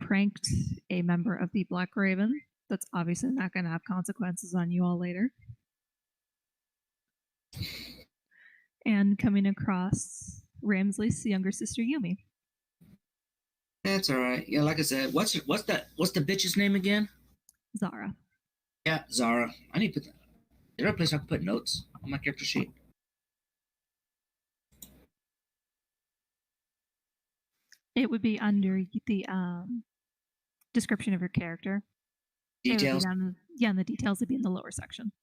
pranked a member of the Black Raven. That's obviously not going to have consequences on you all later. And coming across Ramsley's younger sister Yumi. That's all right. Yeah, like I said, what's the bitch's name again? Zara. Yeah, Zara. I need to put. Is there a place I can put notes on my character sheet? It would be under the description of your character. Details. And the details would be in the lower section.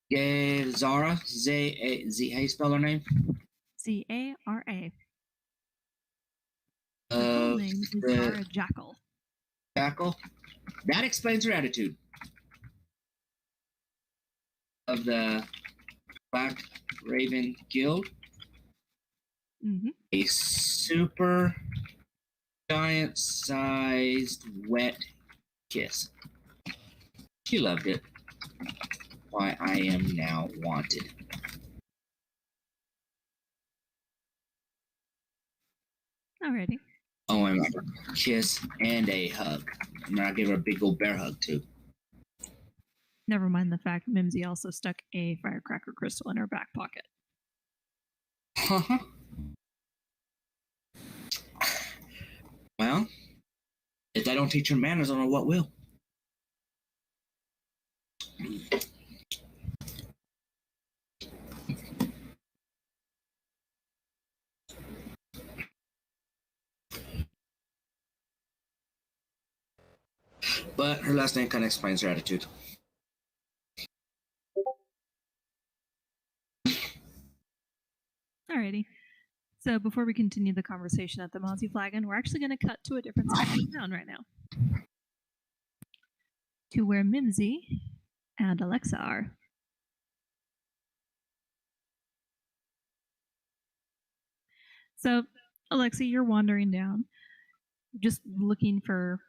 Yeah, Zara. Z. How you spell her name? Zara. Her full name is Zara Jackal. Jackal. That explains her attitude. Of the Black Raven Guild. Mm-hmm. A super giant-sized wet kiss. She loved it. Why I am now wanted. Alrighty. Oh, I remember. Kiss and a hug. And then I gave her a big old bear hug, too. Never mind the fact Mimsy also stuck a firecracker crystal in her back pocket. Well, if I don't teach her manners, I don't know what will. But her last name kind of explains her attitude. Alrighty. So before we continue the conversation at the Mozzie Flagon, we're actually going to cut to a different section of town right now. To where Mimsy and Alexa are. So, Alexa, you're wandering down, just looking for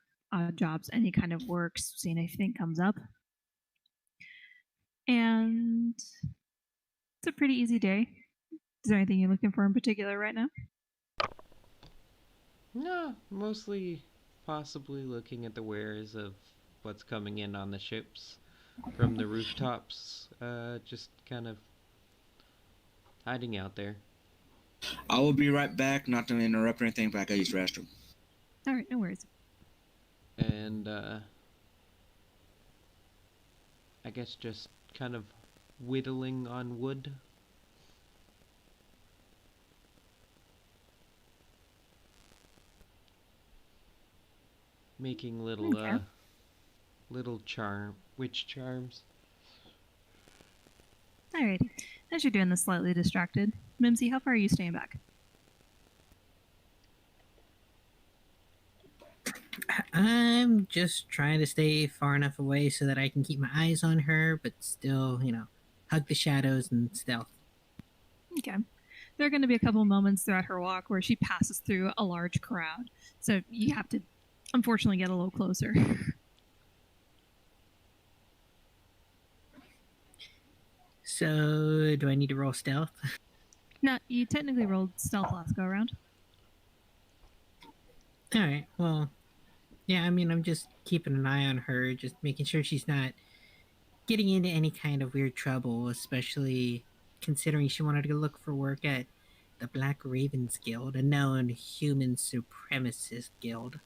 jobs, any kind of work, seeing if anything comes up. And it's a pretty easy day. Is there anything you're looking for in particular right now? No, mostly possibly looking at the wares of what's coming in on the ships from the rooftops. Just kind of hiding out there. I will be right back, not to interrupt or anything, but I gotta use the restroom. Alright, no worries. And, I guess just kind of whittling on wood. Making little, little witch charms. Alrighty. As you're doing this slightly distracted, Mimsy, how far are you staying back? I'm just trying to stay far enough away so that I can keep my eyes on her, but still, hug the shadows and stealth. Okay. There are going to be a couple moments throughout her walk where she passes through a large crowd, so you have to, unfortunately, get a little closer. So, do I need to roll stealth? No, you technically rolled stealth last go around. Alright, well, yeah, I'm just keeping an eye on her, just making sure she's not getting into any kind of weird trouble, especially considering she wanted to go look for work at the Black Ravens Guild, a known human supremacist guild.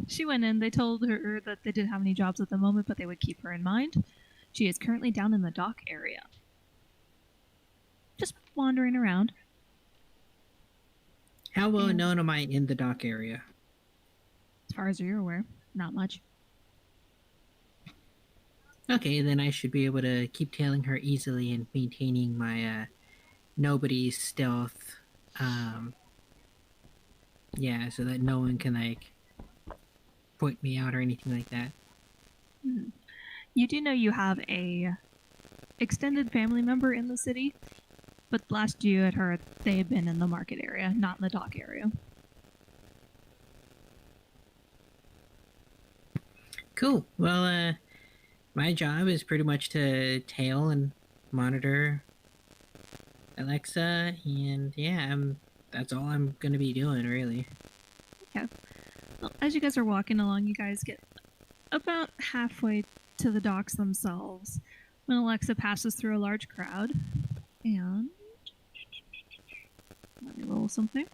She went in, they told her that they didn't have any jobs at the moment, but they would keep her in mind. She is currently down in the dock area. Just wandering around. How well known am I in the dock area? As far as you're aware, not much. Okay, then I should be able to keep tailing her easily and maintaining my nobody's stealth. Yeah, so that no one can point me out or anything like that. You do know you have a extended family member in the city, but last you had heard they had been in the market area, not in the dock area. Cool. Well, my job is pretty much to tail and monitor Alexa, and yeah, I'm that's all I'm gonna be doing, really. Okay. Well, as you guys are walking along, you guys get about halfway to the docks themselves when Alexa passes through a large crowd. And let me roll something.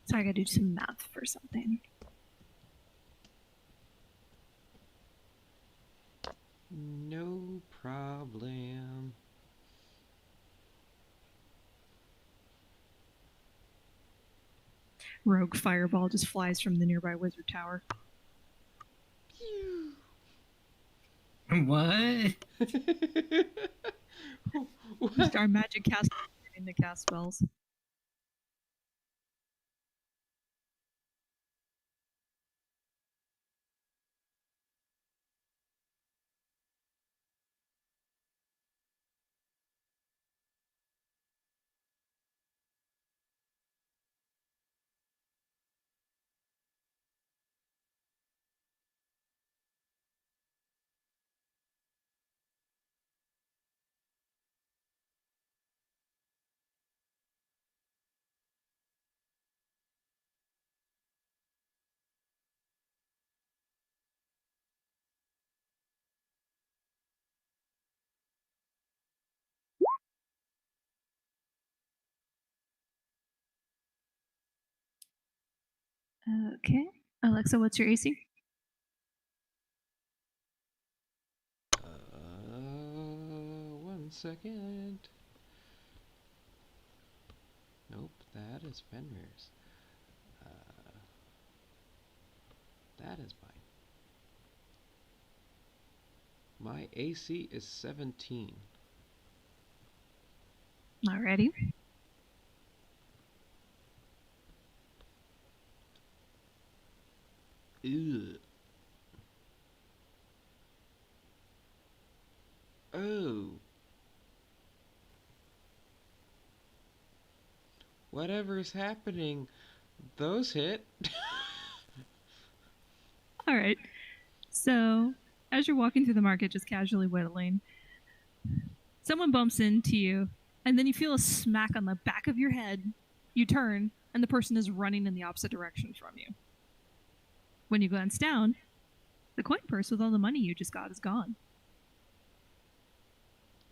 So I gotta do some math for something. No problem. Rogue fireball just flies from the nearby wizard tower. What? Just our magic cast to cast spells. Okay. Alexa, what's your AC? One second. Nope, that is Fenrir's. That is mine. My AC is 17. Alrighty. Ugh. Oh. Whatever's happening, those hit. Alright. So, as you're walking through the market, just casually whittling, someone bumps into you, and then you feel a smack on the back of your head. You turn, and the person is running in the opposite direction from you. When you glance down, the coin purse with all the money you just got is gone.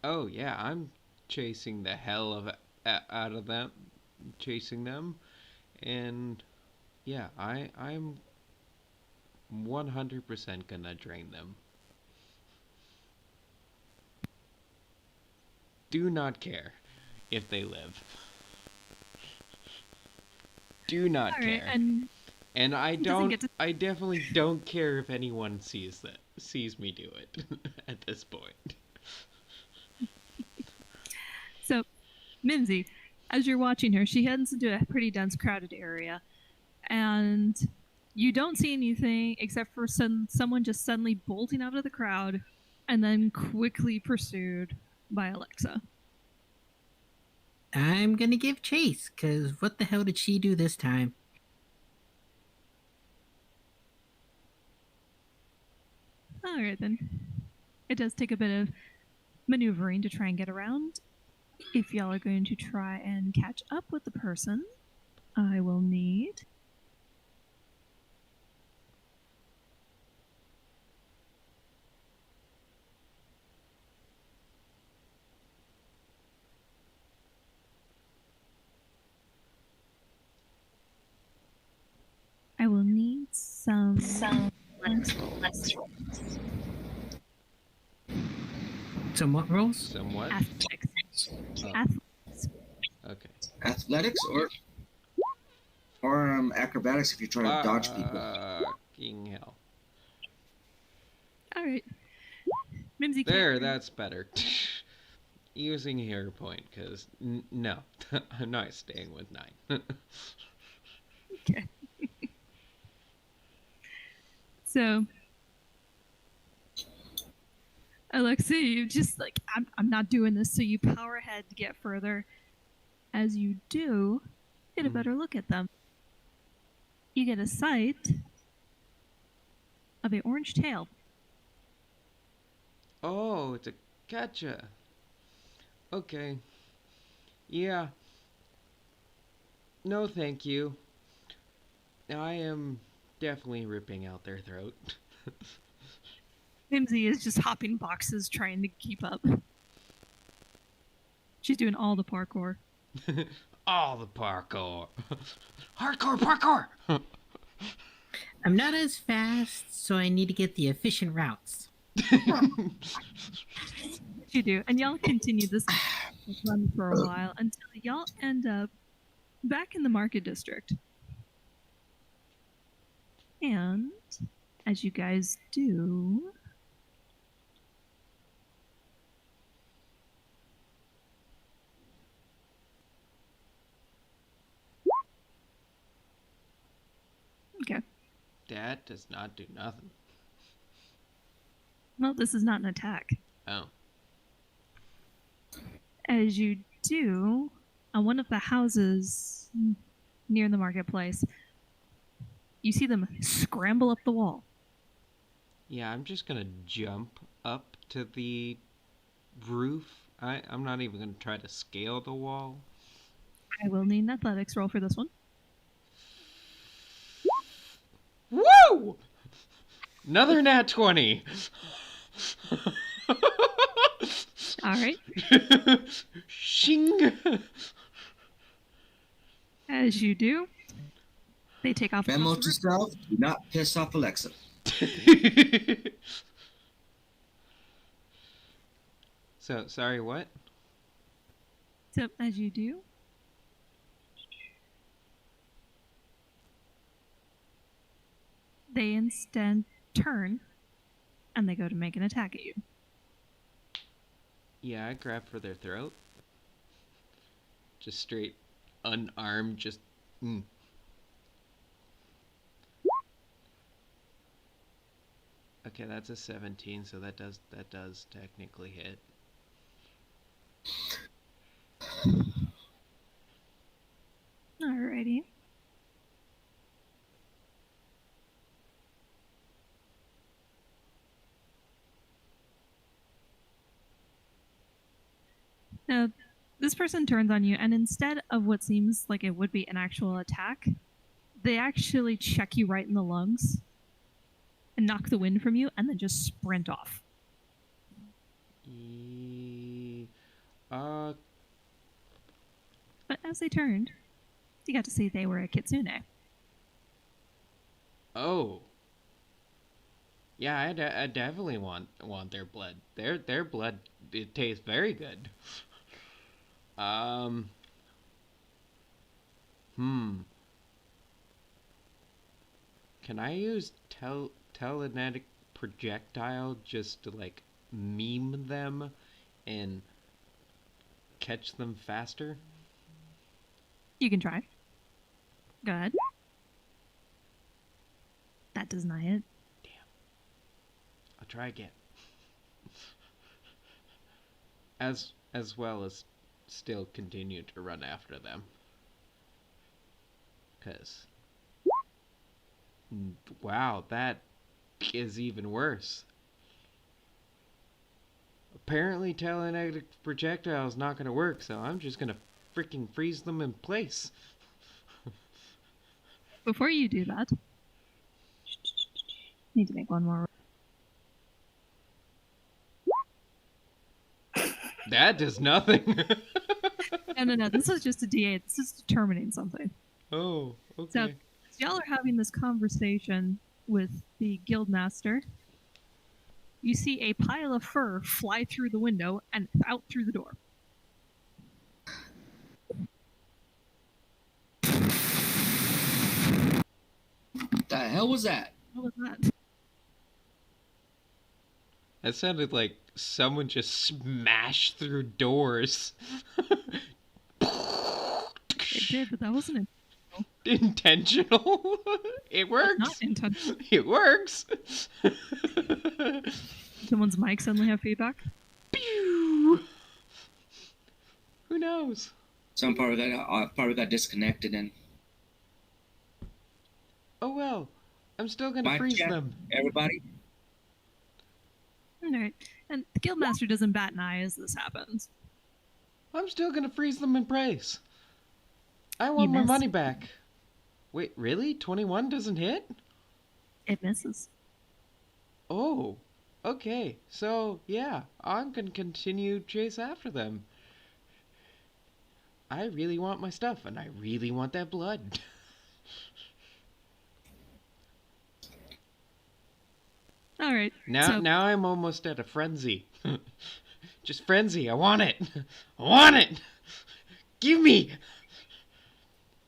Oh yeah, I'm chasing the hell of out of them, chasing them, and yeah, I'm 100% gonna drain them. Do not care if they live. Do not care. And I definitely don't care if anyone sees me do it at this point. So, Mimsy, as you're watching her, she heads into a pretty dense, crowded area, and you don't see anything except for someone just suddenly bolting out of the crowd and then quickly pursued by Alexa. I'm gonna give chase, because what the hell did she do this time? Alright then. It does take a bit of maneuvering to try and get around. If y'all are going to try and catch up with the person, I will need... I will need some less rolls. Somewhat rolls? Somewhat. Athletics. Oh, Athletics. okay. Athletics or acrobatics if you're trying to dodge people. Fucking hell. All right. Mimsy There, can't. that's better. Using hero point, because no, I'm not staying with 9. Okay. So, Alexei, you just like, I'm not doing this. So you power ahead to get further. As you do, get a better look at them. You get a sight of an orange tail. Oh, it's a gotcha. Okay. Yeah. No, thank you. I am definitely ripping out their throat. Mimsy is just hopping boxes trying to keep up. She's doing all the parkour. All the parkour. Hardcore parkour! I'm not as fast, so I need to get the efficient routes. You do. And y'all continue this run for a while until y'all end up back in the market district. And as you guys do, okay. That does not do nothing. Well, this is not an attack. Oh. As you do, on one of the houses near the marketplace, you see them scramble up the wall. Yeah, I'm just gonna jump up to the roof. I'm not even gonna try to scale the wall. I will need an athletics roll for this one. Woo! Another nat 20. All right. Shing. As you do, they take off. Memo across to the roof. self: do not piss off Alexa. So, sorry, what? So as you do, they instead turn and they go to make an attack at you. Yeah, I grab for their throat. Just straight unarmed, just. Okay, that's a 17, so that does technically hit. Alrighty. Now, this person turns on you, and instead of what seems like it would be an actual attack, they actually check you right in the lungs and knock the wind from you, and then just sprint off. But as they turned, you got to see they were a kitsune. Oh. Yeah, I definitely want their blood. Their blood, it tastes very good. Can I use telekinetic projectile just to like meme them and catch them faster? You can try. Go ahead. That does not hit. Damn. I'll try again. As well as still continue to run after them. 'Cause wow, that is even worse. Apparently telekinetic projectile is not going to work, so I'm just going to freaking freeze them in place. Before you do that, need to make one more. That does nothing. No. This is just a D8. This is determining something. Oh, okay. So y'all are having this conversation with the guildmaster. you see a pile of fur fly through the window and out through the door. The hell was that? What was that? That sounded like someone just smashed through doors. It did, but that wasn't Intentional. It works. not intentional. It works. Someone's mic suddenly have feedback. Pew! Who knows? Some probably got disconnected and. Oh well. I'm still gonna Mic freeze check, them. everybody. All right, and the guildmaster doesn't bat an eye as this happens. I'm still gonna freeze them in price. I want my missed. money back. Wait, really? 21 doesn't hit? It misses. Oh, okay. So, yeah, I'm gonna continue chase after them. I really want my stuff, and I really want that blood. All right. Now I'm almost at a frenzy. Just frenzy. I want it. I want it. Give me.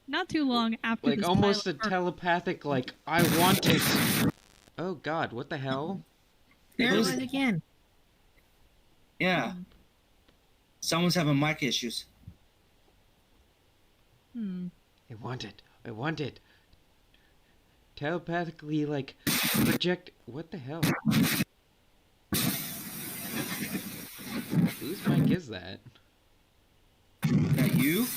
Not too long after Like this almost pile a of fur- telepathic. Like I want it. Oh God! What the hell? There it Those- was again. Yeah. Someone's having mic issues. I want it. I want it. Telepathically, like project. What the hell? Whose mic is that? Is that you?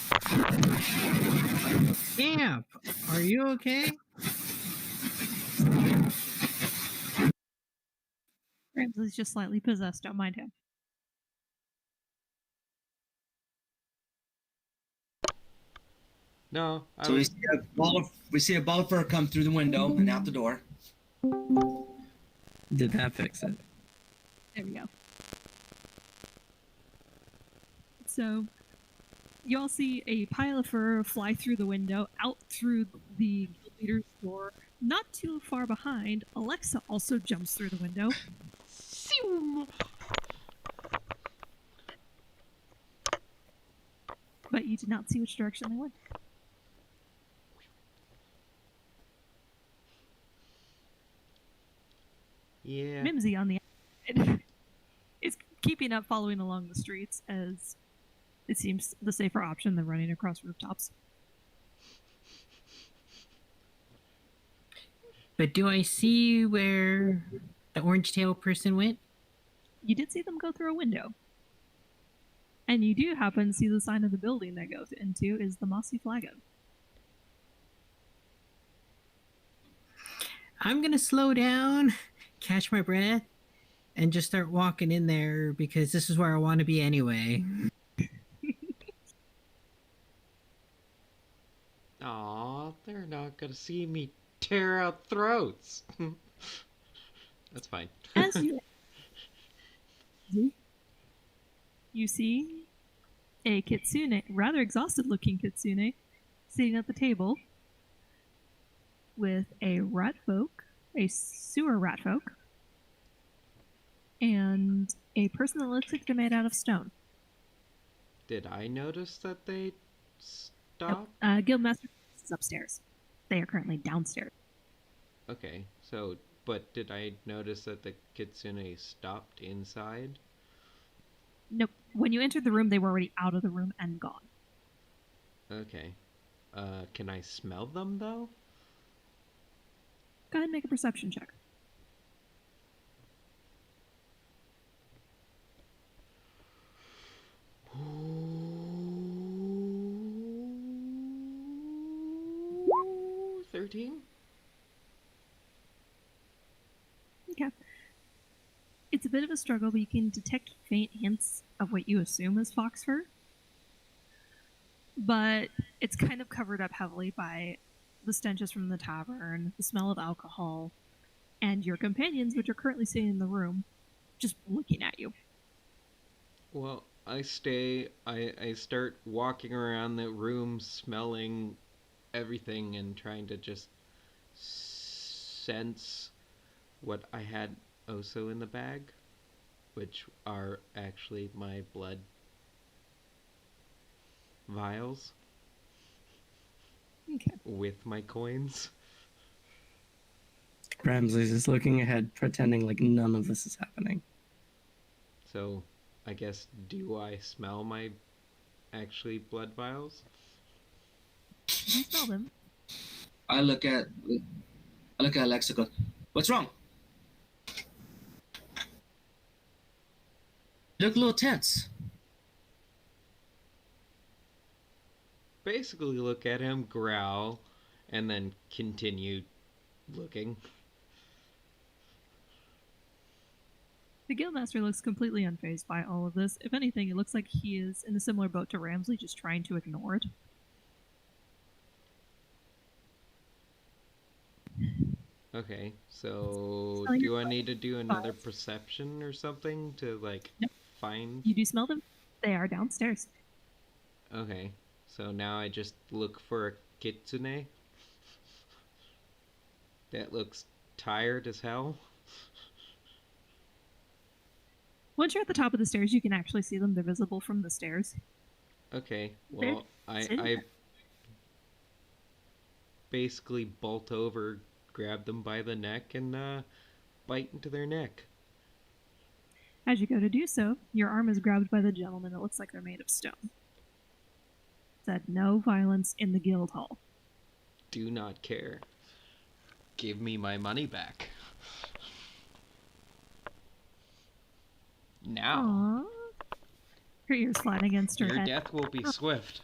Damn. Are you okay? Ramsey's just slightly possessed. Don't mind him. No. I So was... we see a ball of fur come through the window and out the door. Did that fix it? There we go. So, you all see a pile of fur fly through the window, out through the guild leader's door. Not too far behind, Alexa also jumps through the window. But you did not see which direction they went. Yeah. Mimsy, on the outside, is keeping up following along the streets as it seems the safer option than running across rooftops. But do I see where the orange tail person went? You did see them go through a window. And you do happen to see the sign of the building they go into is the Mossy Flagon. I'm gonna slow down, catch my breath, and just start walking in there because this is where I want to be anyway. Aw, they're not gonna see me tear out throats. That's fine. As you see a kitsune, rather exhausted looking kitsune, sitting at the table with a rat folk, a sewer rat folk, and a person that looks like they're made out of stone. Did I notice that they stopped? Guildmaster is upstairs. They are currently downstairs. Okay, so, but did I notice that the kitsune stopped inside? Nope. When you entered the room, they were already out of the room and gone. Okay. Can I smell them, though? Go ahead and make a perception check. Ooh, 13? Okay. It's a bit of a struggle, but you can detect faint hints of what you assume is fox fur. But it's kind of covered up heavily by the stenches from the tavern, the smell of alcohol, and your companions, which are currently sitting in the room, just looking at you. Well, I start walking around the room smelling everything and trying to just sense what I had also in the bag, which are actually my blood vials Okay. with my coins. Ramsley's just looking ahead, pretending like none of this is happening. So, I guess, do I smell my actually blood vials? You smell them. I look at Alexa. Go, what's wrong? You look a little tense. Basically, look at him, growl, and then continue looking. The Guildmaster looks completely unfazed by all of this. If anything, it looks like he is in a similar boat to Ramsley, just trying to ignore it. Okay, so Smell your do I blood need to do another vials. perception or something to, like, Nope. find? You do smell them? They are downstairs. Okay, so now I just look for a kitsune that looks tired as hell. Once you're at the top of the stairs, you can actually see them. They're visible from the stairs. Okay, They're well, sitting I there. basically bolt over, grab them by the neck, and bite into their neck. As you go to do so, your arm is grabbed by the gentleman that looks like they're made of stone. Said no violence in the guild hall. Do not care. Give me my money back. Now. Aww. Her ears flat against her Your head. death will be swift.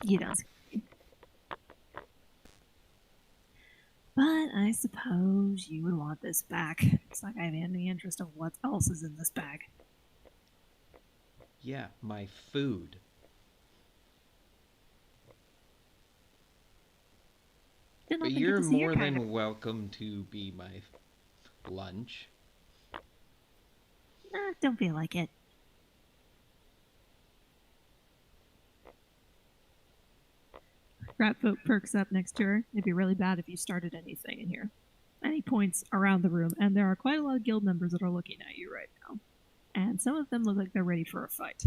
You don't see me. But I suppose you would want this back. It's like I have any interest of what else is in this bag. Yeah, my food. Did not But think you're to see your more character. than welcome to be my lunch. Nah, don't feel like it. Ratfoot perks up next to her. It'd be really bad if you started anything in here. And he points around the room, and there are quite a lot of guild members that are looking at you right now. And some of them look like they're ready for a fight.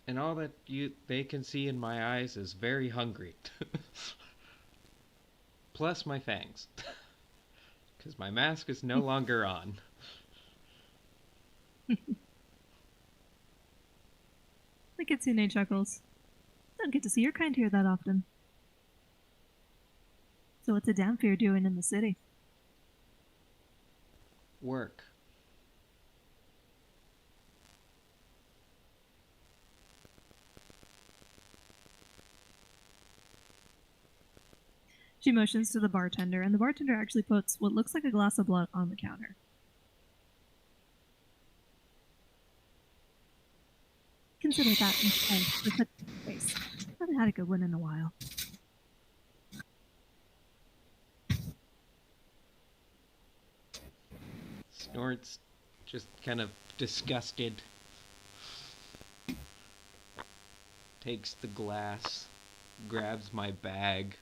And all that they can see in my eyes is very hungry. Plus my fangs. Because my mask is no longer on. The Kitsune chuckles. Don't get to see your kind here that often. So what's a Damphir doing in the city? Work. She motions to the bartender, and the bartender actually puts what looks like a glass of blood on the counter. Consider that instead for such a face. Haven't had a good one in a while. Snort's just kind of disgusted. Takes the glass, grabs my bag,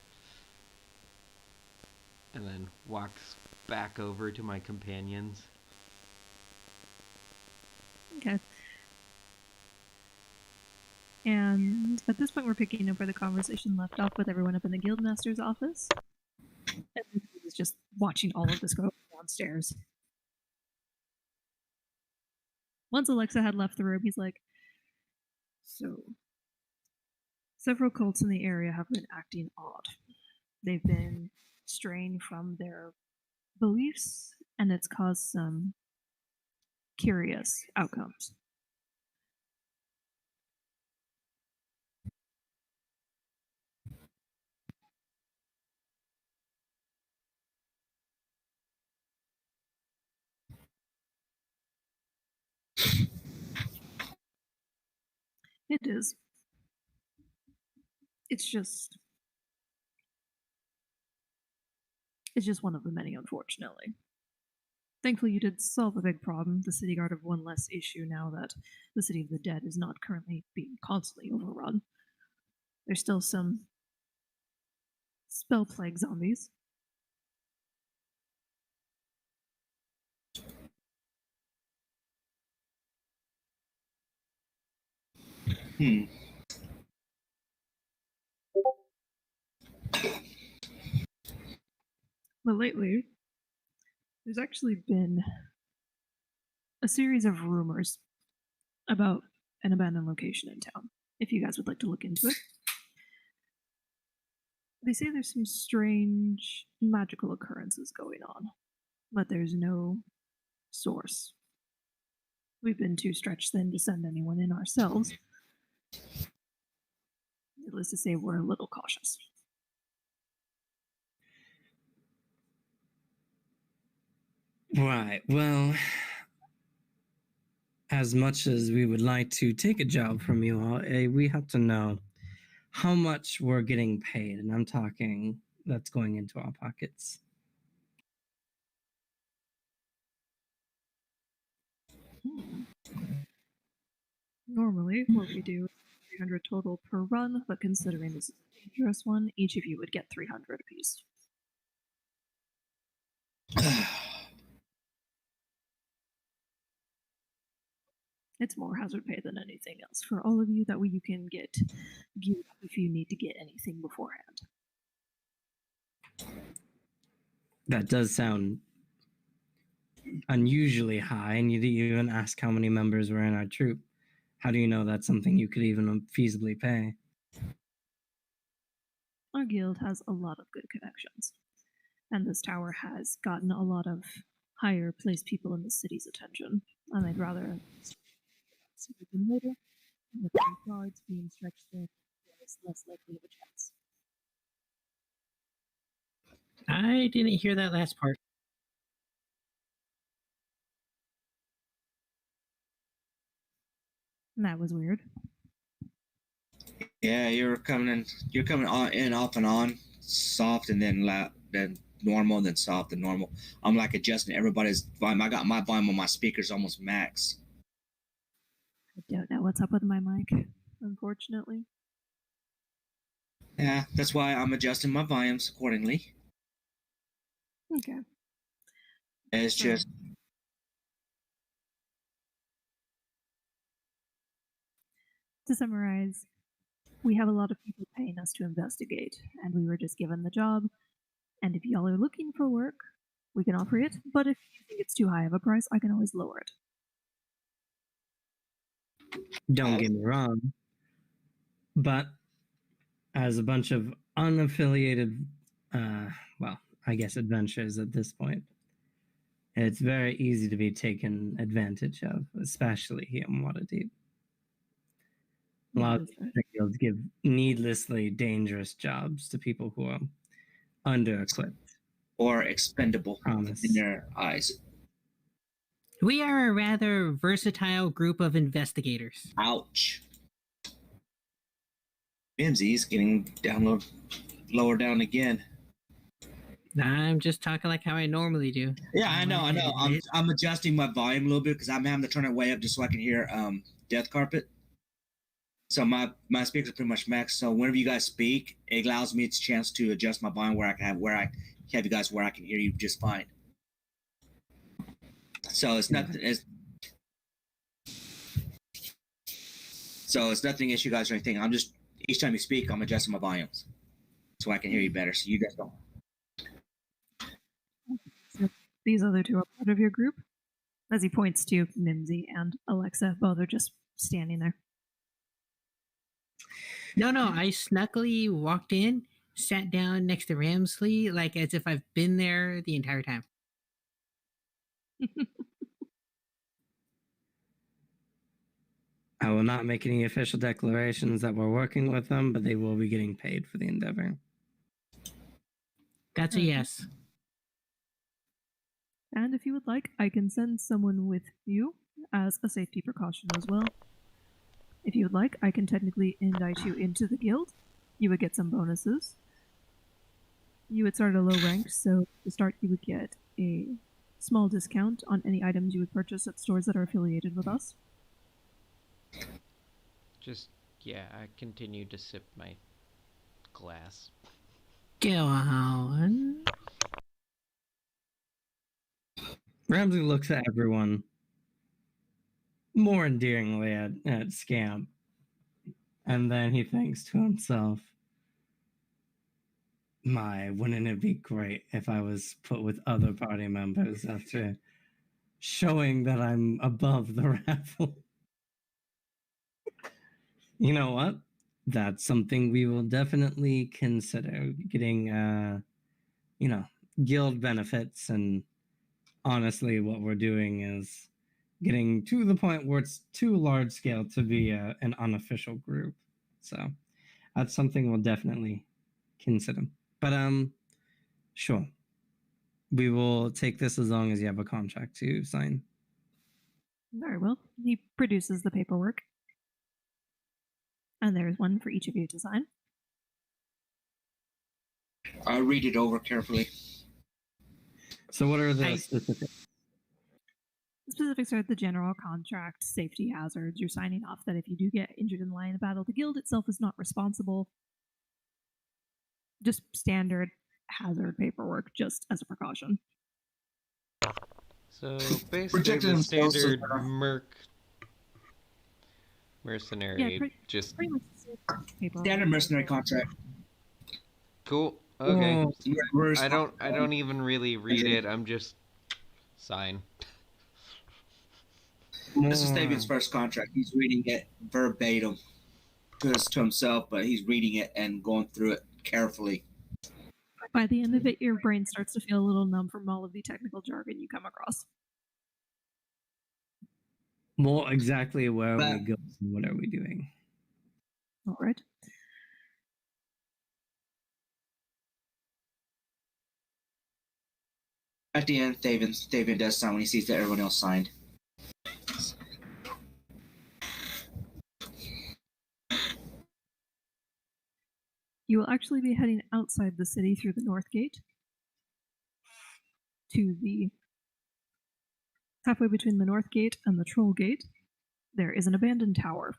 and then walks back over to my companions. Okay. And at this point, we're picking up where the conversation left off with everyone up in the Guildmaster's office. And he was just watching all of this go downstairs. Once Alexa had left the room, he's like, so, several cults in the area have been acting odd. They've been straying from their beliefs, and it's caused some curious outcomes. It is. It's just one of the many, unfortunately. Thankfully, you did solve a big problem. The city guard have one less issue now that the city of the dead is not currently being constantly overrun. There's still some spell plague zombies. But lately, there's actually been a series of rumors about an abandoned location in town, if you guys would like to look into it. They say there's some strange magical occurrences going on, but there's no source. We've been too stretched thin to send anyone in ourselves. Needless to say, we're a little cautious. Right. Well, as much as we would like to take a job from you all, we have to know how much we're getting paid. And I'm talking that's going into our pockets. Normally, what we do is 300 total per run, but considering this is a dangerous one, each of you would get 300 apiece. It's more hazard pay than anything else for all of you. That way you can get geared up if you need to get anything beforehand. That does sound unusually high, and you didn't even ask how many members were in our troop. How do you know that's something you could even feasibly pay? Our guild has a lot of good connections, and this tower has gotten a lot of higher placed people in the city's attention, and I'd rather sooner than later. And with the guards being stretched thin, there is less likely of a chance. I didn't hear that last part. And that was weird. Yeah, you're coming on in off and on, soft and then loud, then normal, then soft and normal. I'm like adjusting everybody's volume. I got my volume on my speakers almost max. I don't know what's up with my mic, unfortunately. Yeah, that's why I'm adjusting my volumes accordingly. Okay. It's just To summarize, we have a lot of people paying us to investigate, and we were just given the job. And if y'all are looking for work, we can offer it, but if you think it's too high of a price, I can always lower it. Don't get me wrong, but as a bunch of unaffiliated, well, I guess adventurers at this point, it's very easy to be taken advantage of, especially here in Waterdeep. A lot of guilds give needlessly dangerous jobs to people who are under-equipped. or expendable Promise. in their eyes. We are a rather versatile group of investigators. Ouch. Mimsy's getting down lower down again. I'm just talking like how I normally do. Yeah, I know. I'm adjusting my volume a little bit because I'm having to turn it way up just so I can hear Death Carpet. So my speakers are pretty much maxed. So whenever you guys speak, it allows me a chance to adjust my volume where I have you guys where I can hear you just fine. So it's nothing. It's nothing issue, guys, or anything. I'm just each time you speak, I'm adjusting my volumes so I can hear you better. So you guys don't. So these other two are part of your group. As he points to Mimsy and Alexa, both are just standing there. No, I snuckily walked in, sat down next to Ramsley, like as if I've been there the entire time. I will not make any official declarations that we're working with them, but they will be getting paid for the endeavor. That's a yes. And if you would like, I can send someone with you as a safety precaution as well. If you would like, I can technically indict you into the guild. You would get some bonuses. You would start at a low rank, so to start you would get a small discount on any items you would purchase at stores that are affiliated with us. I continue to sip my glass. Go on. Ramsey looks at everyone more endearingly at Scamp. And then he thinks to himself, my, wouldn't it be great if I was put with other party members after showing that I'm above the raffle? You know what? That's something we will definitely consider getting, guild benefits. And honestly, what we're doing is getting to the point where it's too large scale to be an unofficial group. So that's something we'll definitely consider. But sure. We will take this as long as you have a contract to sign. Very well. He produces the paperwork. And there's one for each of you to sign. I read it over carefully. So what are the specifics? The specifics are the general contract, safety hazards. You're signing off that if you do get injured in the line of battle, the guild itself is not responsible. Just standard hazard paperwork, just as a precaution. So basically, Protecting the themselves is standard better. mercenary, just Pretty much paperwork. Standard mercenary contract. cool. Okay, Oh, I don't even really read it. I'm just sign. This is David's first contract. He's reading it verbatim, just to himself, but he's reading it and going through it carefully. By the end of it, your brain starts to feel a little numb from all of the technical jargon you come across. Well, exactly where are we going? What are we doing? All right. At the end, David does sign when he sees that everyone else signed. You will actually be heading outside the city through the north gate to the halfway between the north gate and the troll gate. There is an abandoned tower.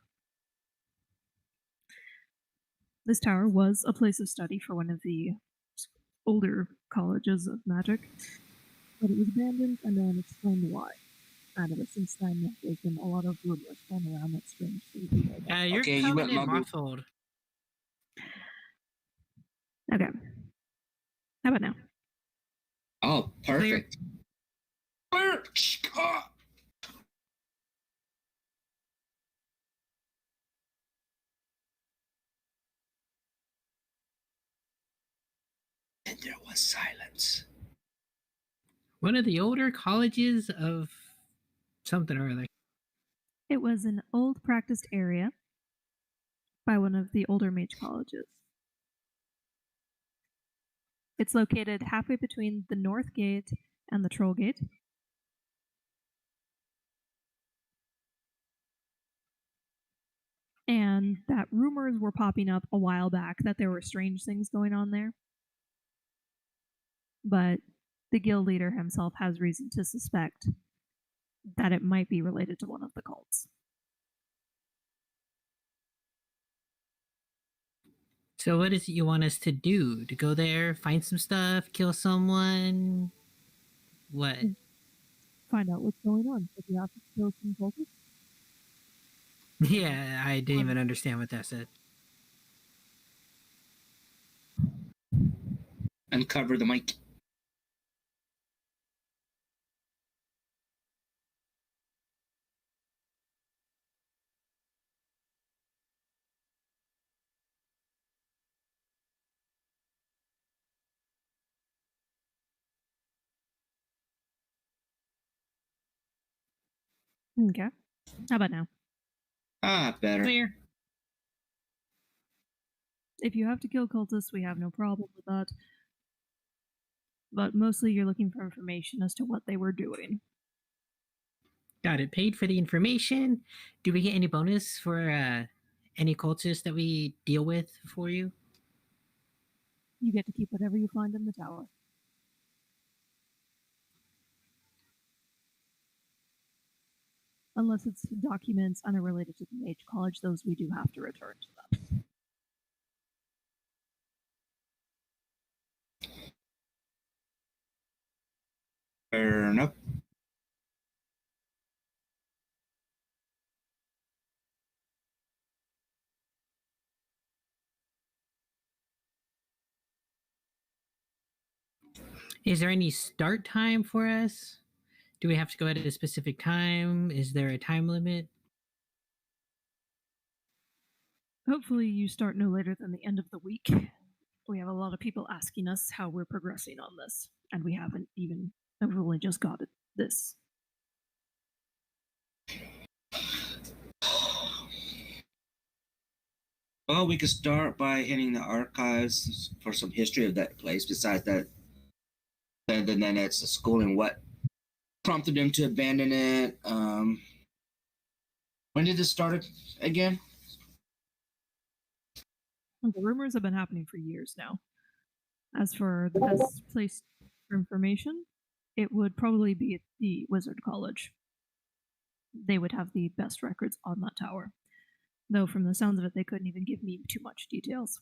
This tower was a place of study for one of the older colleges of magic, but it was abandoned and no one explained why. And ever since then, there's been a lot of rumors going around that strange things. You're Okay, you coming went in longer. muffled. Okay. How about now? Oh, perfect. Clear. And there was silence. One of the older colleges of something or other. It was an old practiced area by one of the older mage colleges. It's located halfway between the north gate and the troll gate. And that rumors were popping up a while back that there were strange things going on there. But the guild leader himself has reason to suspect that it might be related to one of the cults. So what is it you want us to do? To go there, find some stuff, kill someone? What? Find out what's going on. If you have to kill some cultists. Yeah, I didn't even understand what that said. Uncover the mic. Okay. How about now? Better. Clear. If you have to kill cultists, we have no problem with that. But mostly you're looking for information as to what they were doing. Got it. Paid for the information. Do we get any bonus for any cultists that we deal with for you? You get to keep whatever you find in the tower. Unless it's documents unrelated to the mage college, those we do have to return to them. Fair enough. Is there any start time for us? Do we have to go at a specific time? Is there a time limit? Hopefully, you start no later than the end of the week. We have a lot of people asking us how we're progressing on this, and we haven't even. I've only just got it. This. Well, we could start by hitting the archives for some history of that place. Besides that, then it's the school and what prompted them to abandon it. When did this start again? The rumors have been happening for years now. As for the best place for information, it would probably be at the Wizard College. They would have the best records on that tower. Though from the sounds of it, they couldn't even give me too much details.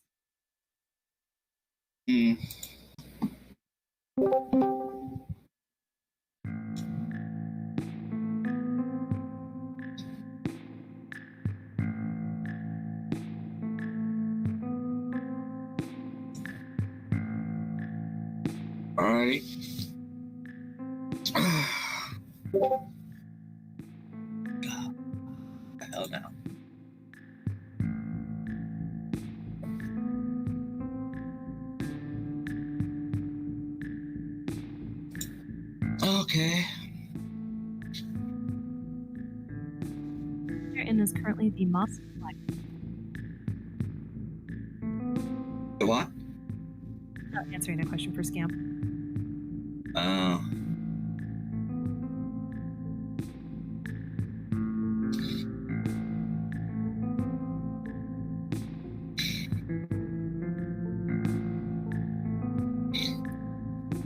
Alright. The hell now. Okay. And is currently the Moss Flag. The what? Not answering a question for Scamp. Oh.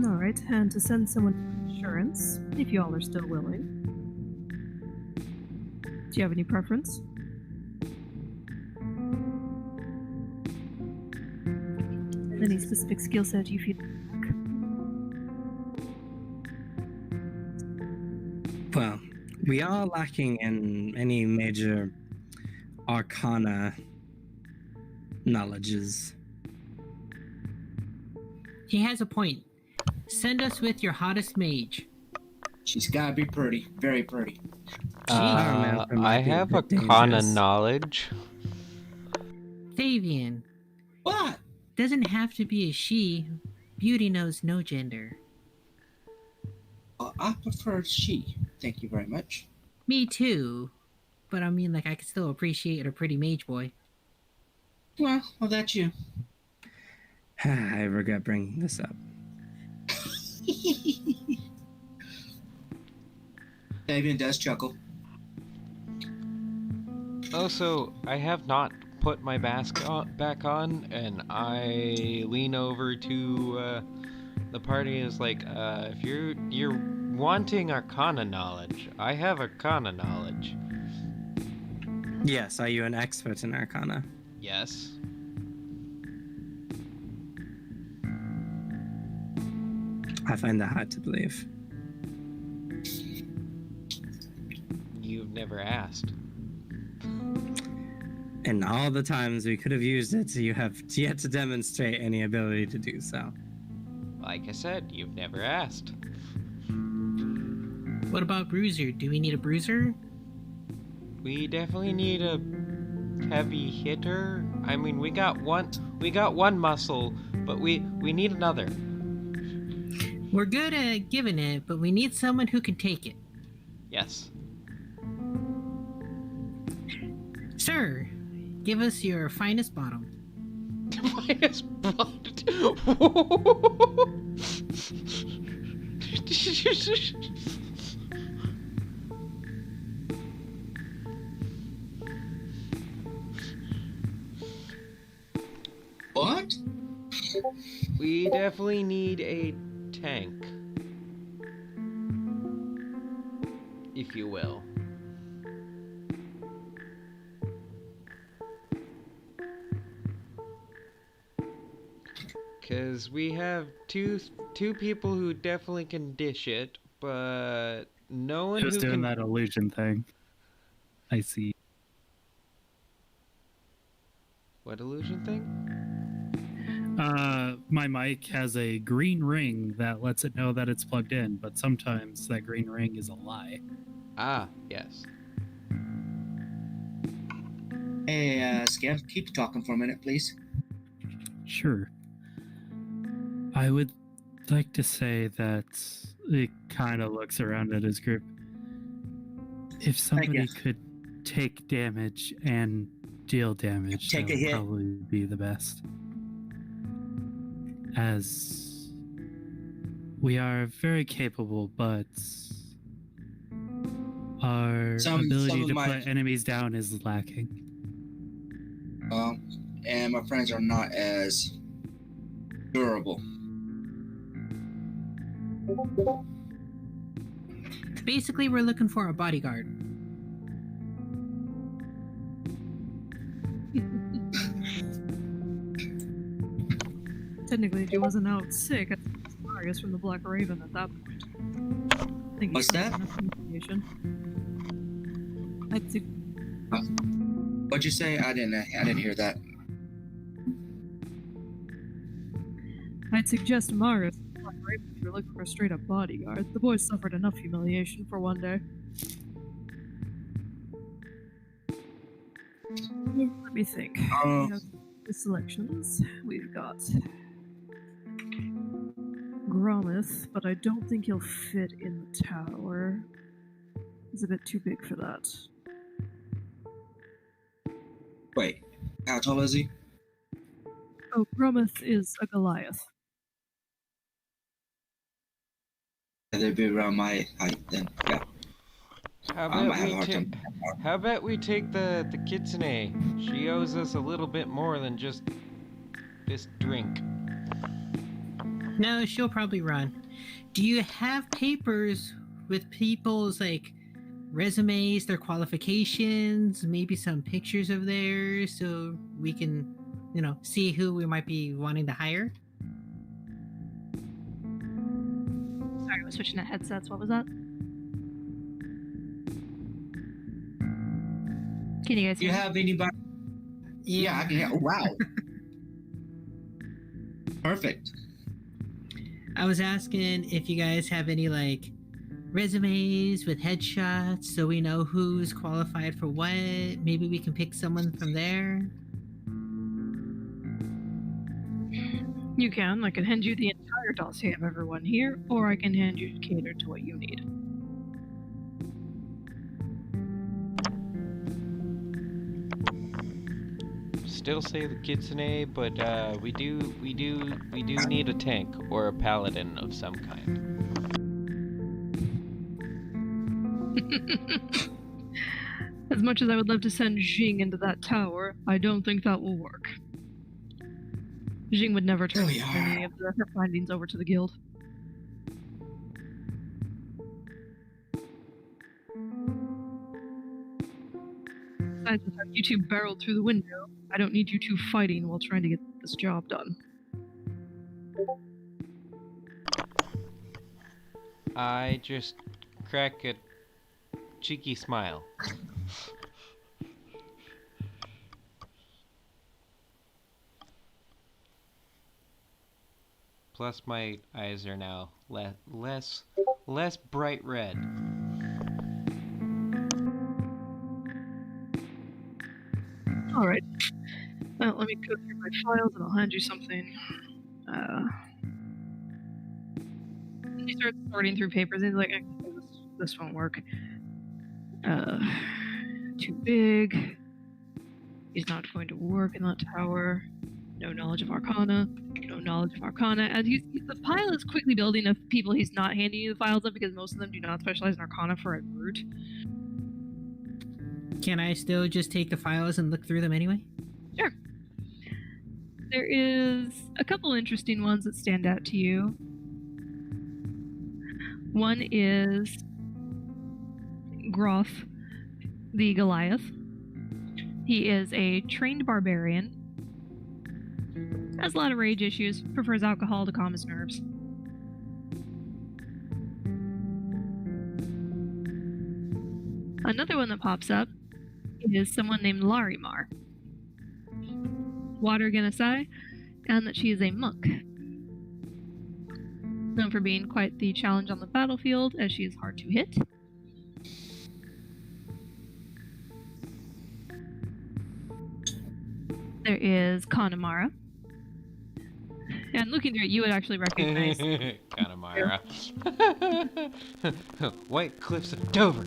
Alright, and to send someone insurance, if y'all are still willing. Do you have any preference? Any specific skill set you feel? Well, we are lacking in any major arcana knowledges. He has a point. Send us with your hottest mage. She's gotta be pretty. Very pretty. I have a Kana knowledge. Fabian. What? Doesn't have to be a she. Beauty knows no gender. I prefer she. Thank you very much. Me too. But I mean, like, I can still appreciate a pretty mage boy. Well, that's you. I regret bringing this up. Fabian does chuckle. Also, I have not put my mask back on, and I lean over to the party and is like, if you're wanting Arcana knowledge, I have Arcana knowledge. Yes, are you an expert in Arcana? Yes. I find that hard to believe. You've never asked. And all the times we could have used it, you have yet to demonstrate any ability to do so. Like I said, you've never asked. What about Bruiser? Do we need a Bruiser? We definitely need a heavy hitter. I mean, we got one muscle, but we need another. We're good at giving it, but we need someone who can take it. Yes. Sir, give us your finest bottom. Finest bottom. What? We definitely need a tank, if you will. Because we have two people who definitely can dish it, but no one Just who doing can. that illusion thing. I see. What illusion thing? My mic has a green ring that lets it know that it's plugged in, but sometimes that green ring is a lie. Ah, yes. Hey, Scam, keep talking for a minute, please. Sure. I would like to say that it kind of looks around at his group. If somebody could take damage and deal damage, Take that a would hit. probably be the best. As we are very capable, but our ability to put enemies down is lacking. And my friends are not as durable. Basically, we're looking for a bodyguard. Technically, if he wasn't out sick, I guess from the Black Raven at that point. I think What's that? What'd you say? I didn't hear that. I'd suggest Marius, the Black Raven, if you're looking for a straight-up bodyguard. The boy suffered enough humiliation for one day. Let me think. We have the selections. We've got Gromith, but I don't think he'll fit in the tower. He's a bit too big for that. Wait, how tall is he? Oh, Gromith is a Goliath. They'd be around my height then. Yeah. How about we take the Kitsune? She owes us a little bit more than just this drink. No, she'll probably run. Do you have papers with people's resumes, their qualifications, maybe some pictures of theirs, so we can, see who we might be wanting to hire? Sorry, I was switching to headsets. What was that? Can you guys Do you have anybody? Yeah, I can hear. Oh, wow. Perfect. I was asking if you guys have any resumes with headshots so we know who's qualified for what. Maybe we can pick someone from there. You can. I can hand you the entire dossier of everyone here, or I can hand you catered to what you need. Still say the Kitsune, but we do need a tank or a paladin of some kind. As much as I would love to send Jing into that tower, I don't think that will work. Jing would never turn any of her findings over to the guild. Besides the fact you two barreled through the window, I don't need you two fighting while trying to get this job done. I just crack a cheeky smile. Plus my eyes are now less bright red. Alright. Well, let me go through my files and I'll hand you something. He starts sorting through papers and he's like, this won't work. Too big. He's not going to work in that tower. No knowledge of Arcana. No knowledge of Arcana. And the pile is quickly building of people he's not handing you the files of because most of them do not specialize in Arcana for a root. Can I still just take the files and look through them anyway? Sure. There is a couple interesting ones that stand out to you. One is Groff, the Goliath. He is a trained barbarian. Has a lot of rage issues. Prefers alcohol to calm his nerves. Another one that pops up is someone named Larimar. Water Genasi, and that she is a monk. Known for being quite the challenge on the battlefield, as she is hard to hit. There is Connemara. And looking through it, you would actually recognize Connemara. White Cliffs of Dover.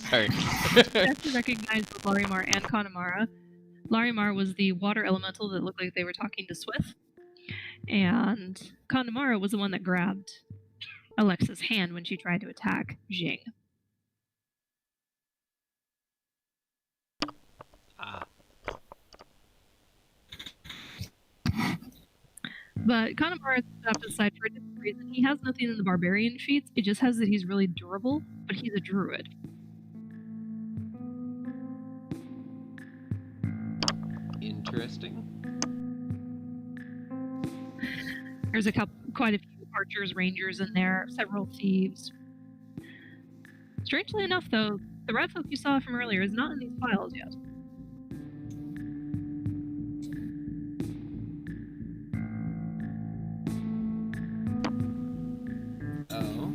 Sorry. You actually recognize Larimar and Connemara. Larimar was the water elemental that looked like they were talking to Swift. And Connemara was the one that grabbed Alexa's hand when she tried to attack Jing. But Connemara is off to the side for a different reason. He has nothing in the barbarian feats, it just has that he's really durable, but he's a druid. Interesting. There's quite a few archers, rangers in there, several thieves. Strangely enough, though, the red folk you saw from earlier is not in these files yet. Oh.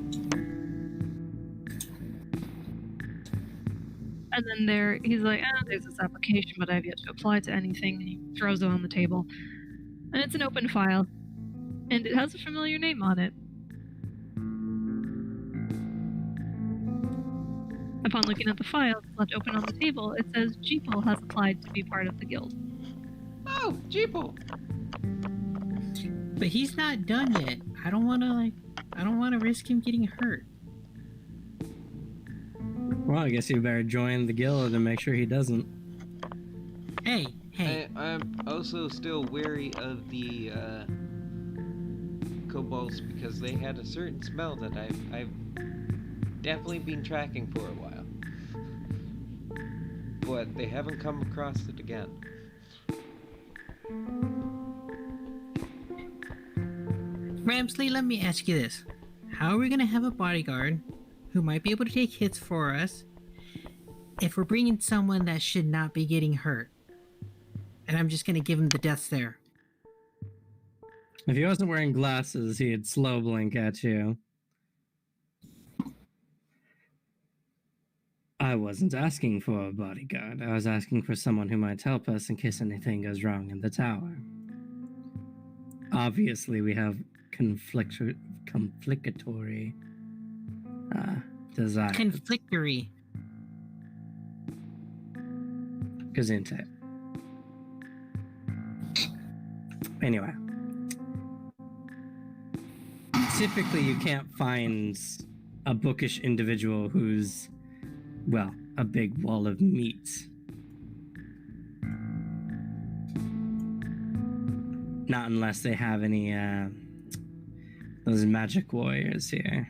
And then he's like, there's this application, but I've yet to apply to anything. And he throws it on the table. And it's an open file. And it has a familiar name on it. Upon looking at the file left open on the table, it says Jeeple has applied to be part of the guild. Oh, Jeeple! But he's not done yet. I don't want to risk him getting hurt. Well, I guess you better join the guild and make sure he doesn't. Hey. I'm also still wary of the kobolds because they had a certain smell that I've definitely been tracking for a while. But they haven't come across it again. Ramsley, let me ask you this. How are we going to have a bodyguard who might be able to take hits for us if we're bringing someone that should not be getting hurt? And I'm just going to give him the death stare. If he wasn't wearing glasses, he'd slow blink at you. I wasn't asking for a bodyguard. I was asking for someone who might help us in case anything goes wrong in the tower. Obviously, we have conflictory desires. Conflictory. Gesundheit. Anyway. Typically, you can't find a bookish individual who's, well, a big wall of meat. Not unless they have any, those magic warriors here.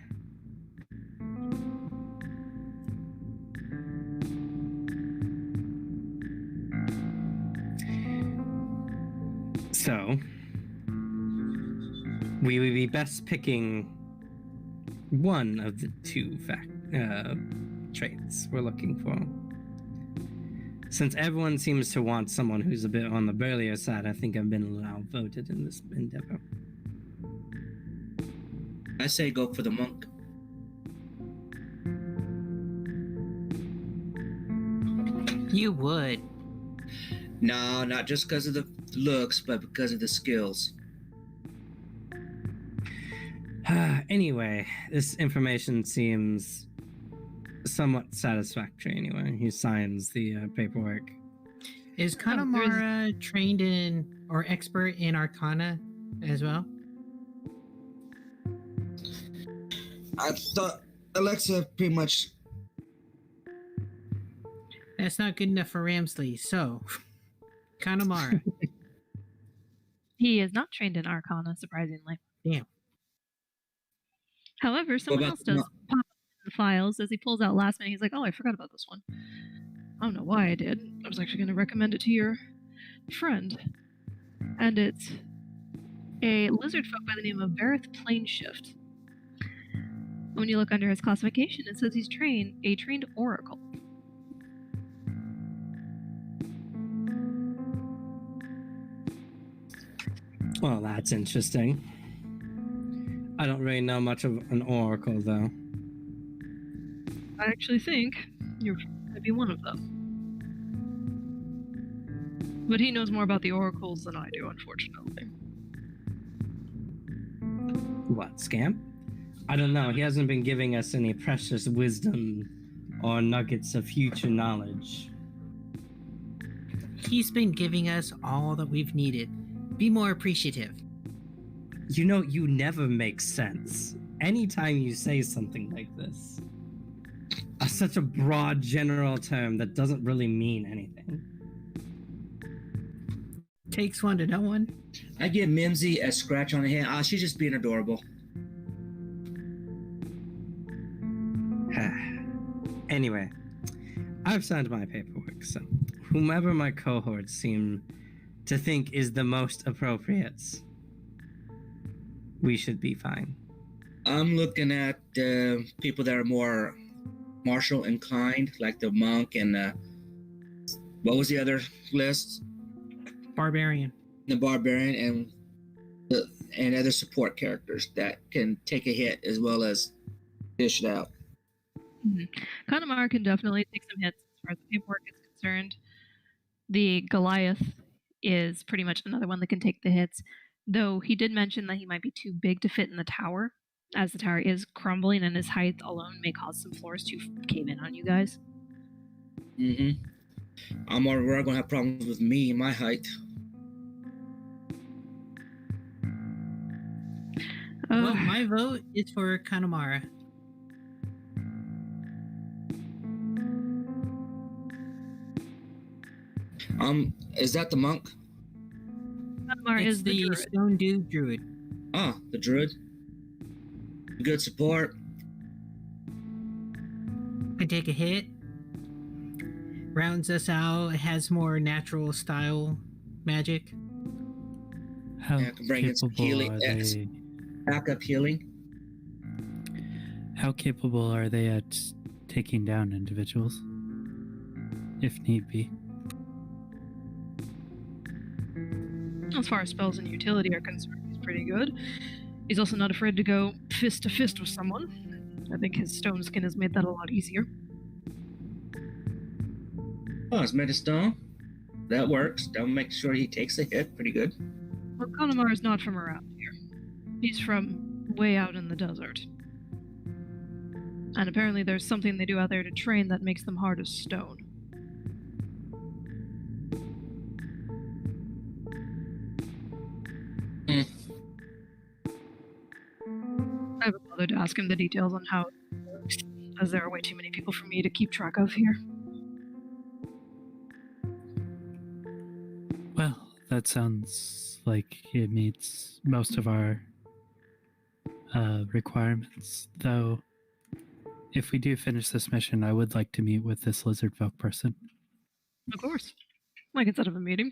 So, we would be best picking one of the two traits we're looking for. Since everyone seems to want someone who's a bit on the burlier side, I think I've been outvoted in this endeavor. I say go for the monk. You would. No, not just because of the looks, but because of the skills. Anyway, this information seems somewhat satisfactory anyway. He signs the paperwork. Is Connemara trained in or expert in Arcana as well? I thought Alexa pretty much... That's not good enough for Ramsley, so... Connemara. He is not trained in Arcana, surprisingly. Damn. However, someone else does pop up in the files as he pulls out last minute. He's like, oh, I forgot about this one. I don't know why I did. I was actually going to recommend it to your friend. And it's a lizard folk by the name of Varith Planeshift. When you look under his classification, it says he's a trained oracle. Well, that's interesting. I don't really know much of an oracle, though. I actually think you're going to be one of them. But he knows more about the oracles than I do, unfortunately. What, Scamp? I don't know. He hasn't been giving us any precious wisdom or nuggets of future knowledge. He's been giving us all that we've needed. Be more appreciative. You know, you never make sense. Anytime you say something like this. Such a broad general term that doesn't really mean anything. Takes one to know one. I give Mimsy a scratch on the hand. She's just being adorable. Anyway, I've signed my paperwork, so whomever my cohorts seem to think is the most appropriate, we should be fine. I'm looking at people that are more martial inclined, like the monk and what was the other list? Barbarian. The barbarian and other support characters that can take a hit as well as dish it out. Mm-hmm. Connemara can definitely take some hits as far as the paperwork is concerned. The Goliath is pretty much another one that can take the hits, though he did mention that he might be too big to fit in the tower, as the tower is crumbling and his height alone may cause some floors to cave in on you guys. Mm-hmm. We're going to have problems with me and my height. Well, my vote is for Connemara. Is that the monk? Connemara is the druid. Stone Dude Druid. Ah, the druid. Good support. Can take a hit. Rounds us out. It has more natural style magic. How Yeah, can bring in some capable healing. are they? Backup healing. How capable are they at taking down individuals, if need be? As far as spells and utility are concerned, he's pretty good. He's also not afraid to go fist to fist with someone. I think his stone skin has made that a lot easier. Oh, it's made of stone. That works. That'll make sure he takes a hit pretty good. Well, Connemara is not from around here. He's from way out in the desert. And apparently there's something they do out there to train that makes them hard as stone. I haven't bothered to ask him the details on how it works, as there are way too many people for me to keep track of here. Well, that sounds like it meets most of our requirements, though if we do finish this mission, I would like to meet with this lizard folk person. Of course. I can set up a meeting.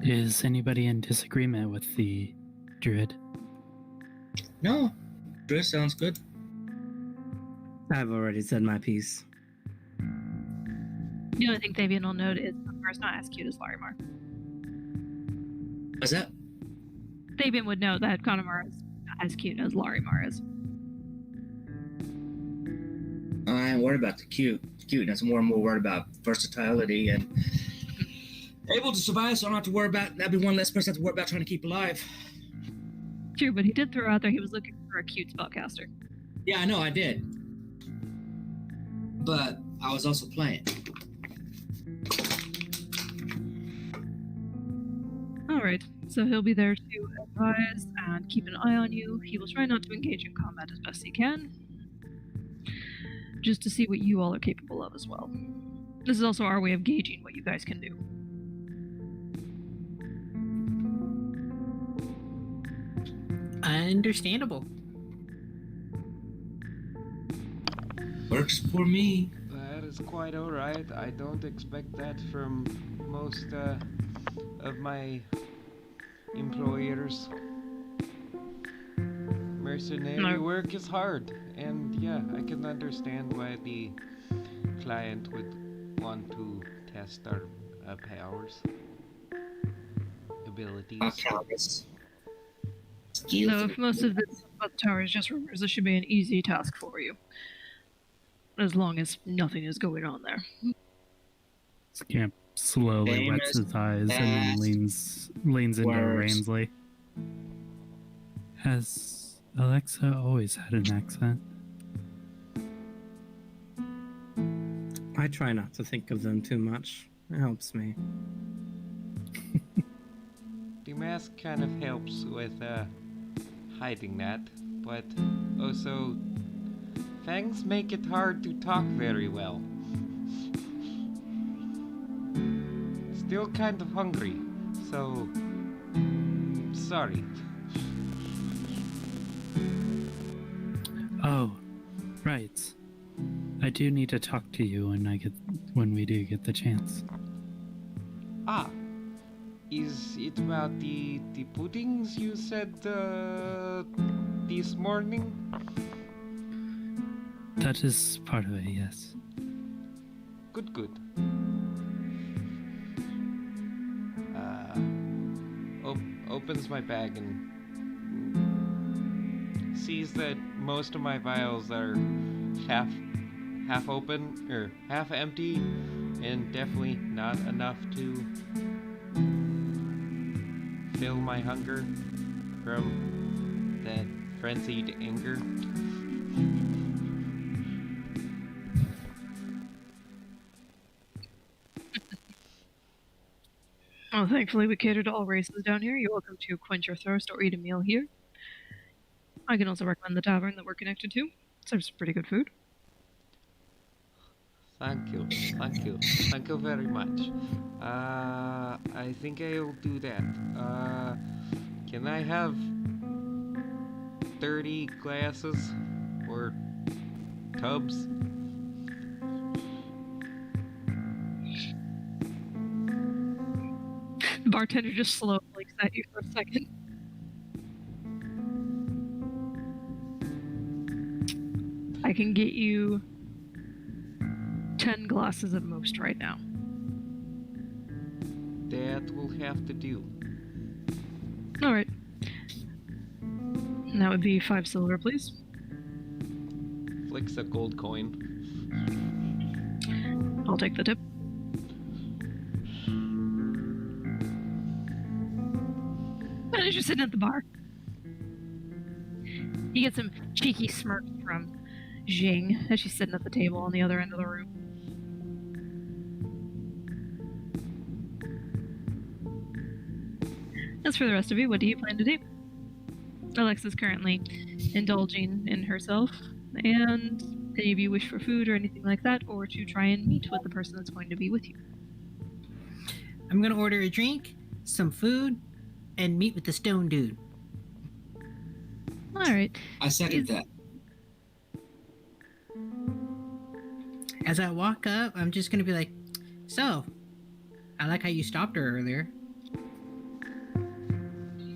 Is anybody in disagreement with the druid? No, druid sounds good. I've already said my piece. The only thing Thavian will note is Connemara's not as cute as Larimar. What's that? Thavian would note that Connemara is not as cute as Larimar is. I ain't worried about the cuteness. I'm more and more worried about versatility and able to survive, so I don't have to worry about, that'd be one less person I have to worry about trying to keep alive. True, but he did throw out there he was looking for a cute spellcaster. Yeah, I know, I did. But I was also playing. Alright, so he'll be there to advise and keep an eye on you. He will try not to engage in combat as best he can, just to see what you all are capable of as well. This is also our way of gauging what you guys can do. Understandable. Works for me. That is quite alright. I don't expect that from most of my employers. Mercenary work is hard, and yeah, I can understand why the client would want to test our powers, abilities. Powers. So if most of this about the tower is just rumors, this should be an easy task for you. As long as nothing is going on there. Scamp slowly wets his eyes and then leans into Rainsley. Has Alexa always had an accent? I try not to think of them too much. It helps me. The mask kind of helps with hiding that, but also fangs make it hard to talk very well. Still kind of hungry, so sorry. Oh, right. I do need to talk to you when we do get the chance. Ah, is it about the puddings you said this morning? That is part of it, yes. Good. Opens my bag and sees that most of my vials are half open or half empty, and definitely not enough to fill my hunger from that frenzied anger. Well, thankfully we cater to all races down here. You're welcome to quench your thirst or eat a meal here. I can also recommend the tavern that we're connected to. Serves pretty good food. Thank you very much. I think I'll do that. Can I have 30 glasses or tubs? The bartender just slowly looks at you for a second. I can get you 10 glasses at most right now. That will have to do. Alright. That would be 5 silver, please. Flicks a gold coin. I'll take the tip. And as you're sitting at the bar, you get some cheeky smirks from Jing as she's sitting at the table on the other end of the room. As for the rest of you, what do you plan to do? Alexa's currently indulging in herself, and any of you wish for food or anything like that, or to try and meet with the person that's going to be with you? I'm gonna order a drink, some food, and meet with the stone dude. Alright. I second that. As I walk up, I'm just gonna be like, so, I like how you stopped her earlier.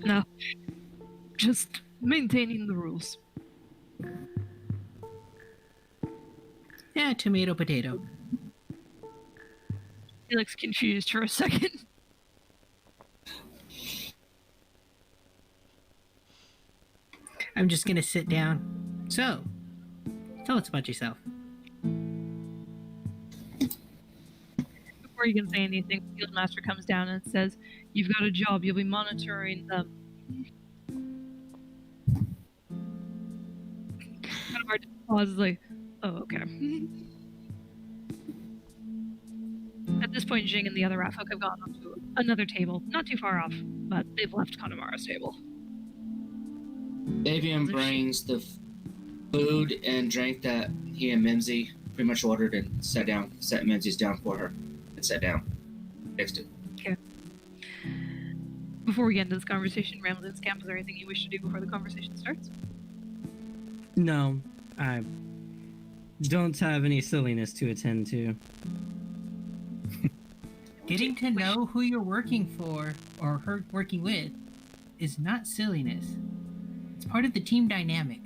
No. Just maintaining the rules. Yeah, tomato, potato. He looks confused for a second. I'm just gonna sit down. So, tell us about yourself. Before you can say anything, the field master comes down and says, "You've got a job. You'll be monitoring them." Kind of hard to pause. Like, oh, okay. At this point, Jing and the other rat folk have gone up to another table, not too far off, but they've left Connemara's table. Davian brings the food and drink that he and Mimsy pretty much ordered and set Mimsy's down for her and sat down next to. Okay. Before we get into this conversation, Ramblin' Scamp, is there anything you wish to do before the conversation starts? No, don't have any silliness to attend to. Getting to know who you're working for or working with is not silliness. It's part of the team dynamic.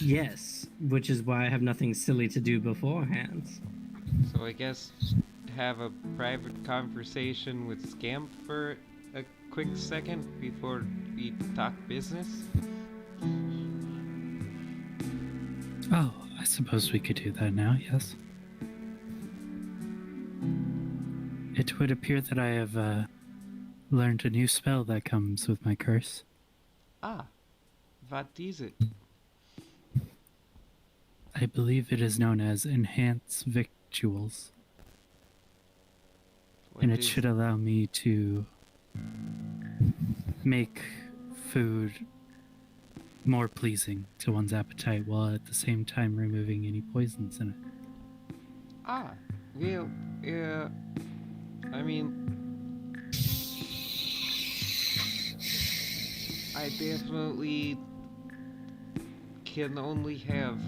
Yes, which is why I have nothing silly to do beforehand. So I guess have a private conversation with Scamp for a quick second before we talk business? Oh, I suppose we could do that now, yes. It would appear that I have learned a new spell that comes with my curse. Ah, what is it? I believe it is known as Enhance Victuals. And it should allow me to make food more pleasing to one's appetite while at the same time removing any poisons in it. Ah, well, I mean, I definitely can only have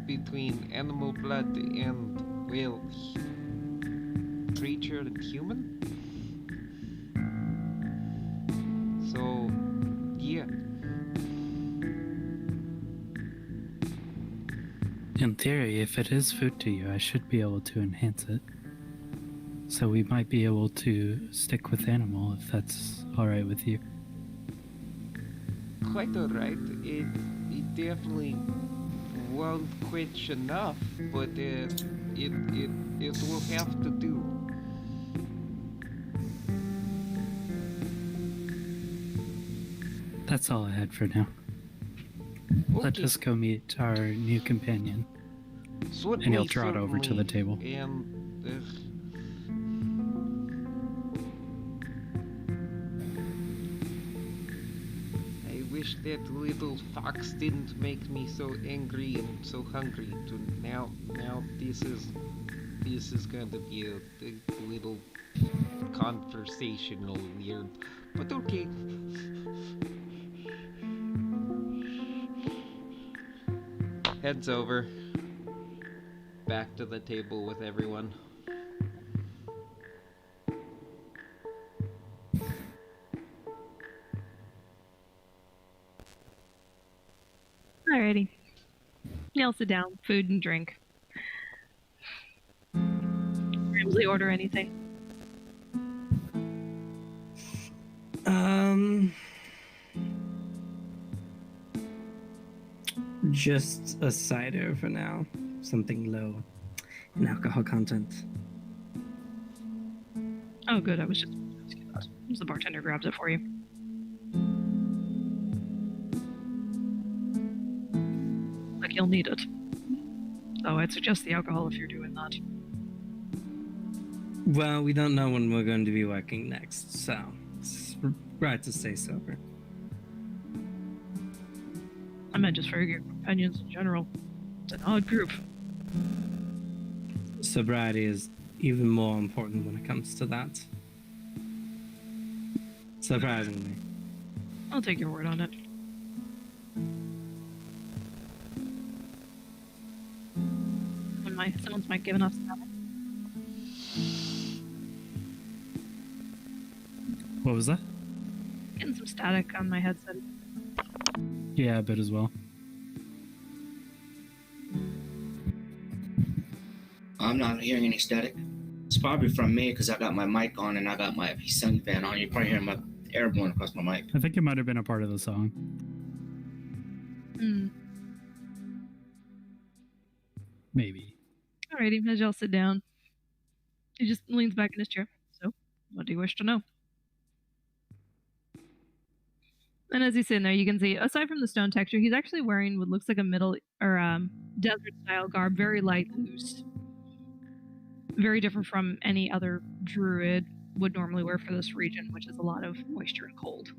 between animal blood and, well, creature and human. So, yeah. In theory, if it is food to you, I should be able to enhance it. So we might be able to stick with animal if that's alright with you. Quite alright. It definitely won't quench enough, but it will have to do. That's all I had for now. Let us go meet our new companion. Certainly, And he'll draw it over to the table. And I wish that little fox didn't make me so angry and so hungry. Now this is going to be a little conversational weird, but okay. Heads over. Back to the table with everyone. Alrighty. Y'all sit down, food and drink. Ramsley, order anything. Just a cider for now. Something low in alcohol content. Oh, good. I was just asking that. As the bartender grabs it for you. Like you'll need it. So I'd suggest the alcohol if you're doing that. Well, we don't know when we're going to be working next, so it's right to stay sober. I meant just for your companions in general. It's an odd group. Sobriety is even more important when it comes to that. Surprisingly. I'll take your word on it. Someone's mic giving off static. What was that? Getting some static on my headset. Yeah, a bit as well. I'm not hearing any static. It's probably from me because I got my mic on and I got my sun fan on. You probably hear my air blowing across my mic. I think it might have been a part of the song. Maybe. Alrighty, as y'all sit down, he just leans back in his chair. So, what do you wish to know? And as he's sitting there, you can see, aside from the stone texture, he's actually wearing what looks like a middle or desert style garb, very light, loose, very different from any other druid would normally wear for this region, which is a lot of moisture and cold.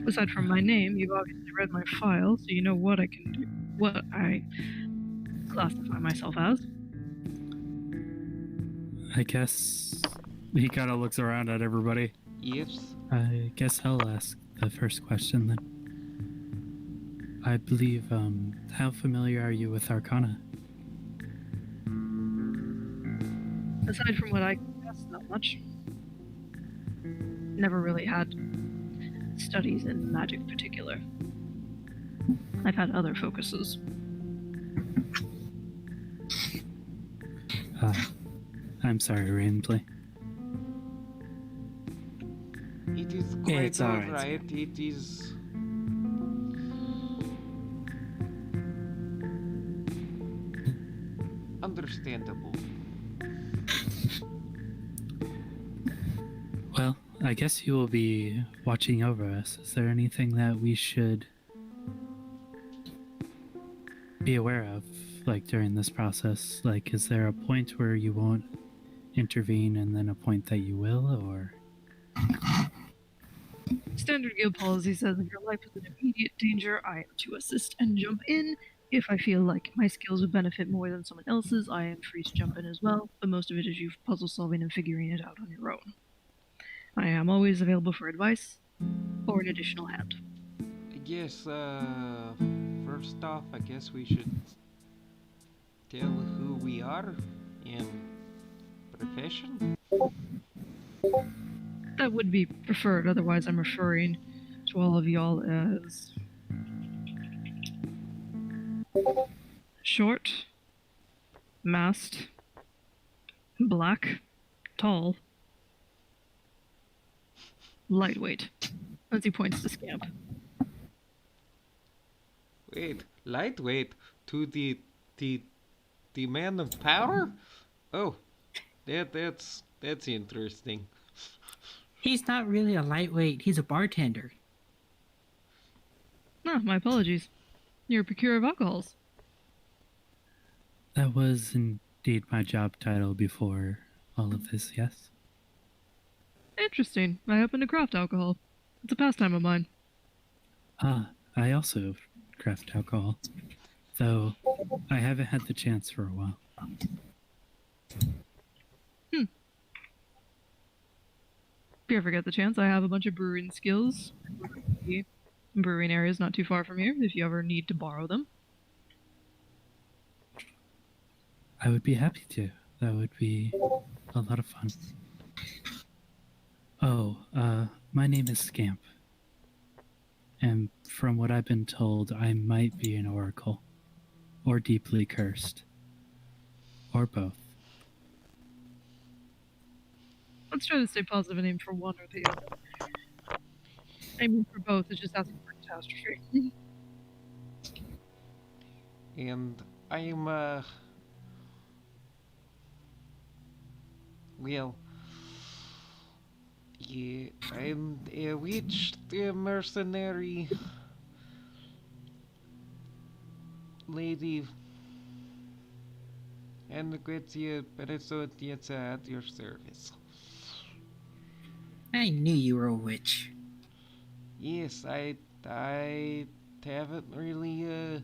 Aside from my name, you've obviously read my file, so you know what I can do. what I classify myself as. I guess he kind of looks around at everybody. Yes. I guess I'll ask the first question then. I believe, how familiar are you with Arcana? Aside from what I guess, not much. Never really had studies in magic in particular. I've had other focuses. I'm sorry, Rainplay. It is quite It's all right. alright. It is. Understandable. Well, I guess you will be watching over us. Is there anything that we should be aware of, like, during this process? Like, is there a point where you won't intervene and then a point that you will, or? Standard guild policy says if your life is in immediate danger, I am to assist and jump in. If I feel like my skills would benefit more than someone else's, I am free to jump in as well, but most of it is you puzzle solving and figuring it out on your own. I am always available for advice or an additional hand. I guess, first off, I guess we should tell who we are and profession. That would be preferred, otherwise I'm referring to all of y'all as short, masked, black, tall, lightweight. As he points to Scamp. Wait, lightweight to the man of power? Oh, that's interesting. He's not really a lightweight. He's a bartender. Ah, my apologies. You're a procurer of alcohols. That was indeed my job title before all of this, yes? Interesting. I happen to craft alcohol. It's a pastime of mine. Ah, I also craft alcohol, though I haven't had the chance for a while. If you ever get the chance, I have a bunch of brewing skills. The brewing area is not too far from here if you ever need to borrow them. I would be happy to. That would be a lot of fun. Oh, my name is Scamp. And from what I've been told, I might be an oracle. Or deeply cursed. Or both. Let's try to stay positive and aim for one or the other. Aiming for both is just asking for catastrophe. And I'm, well, yeah, I'm a witch, a mercenary lady, and it's at your service. I knew you were a witch. Yes, I haven't really,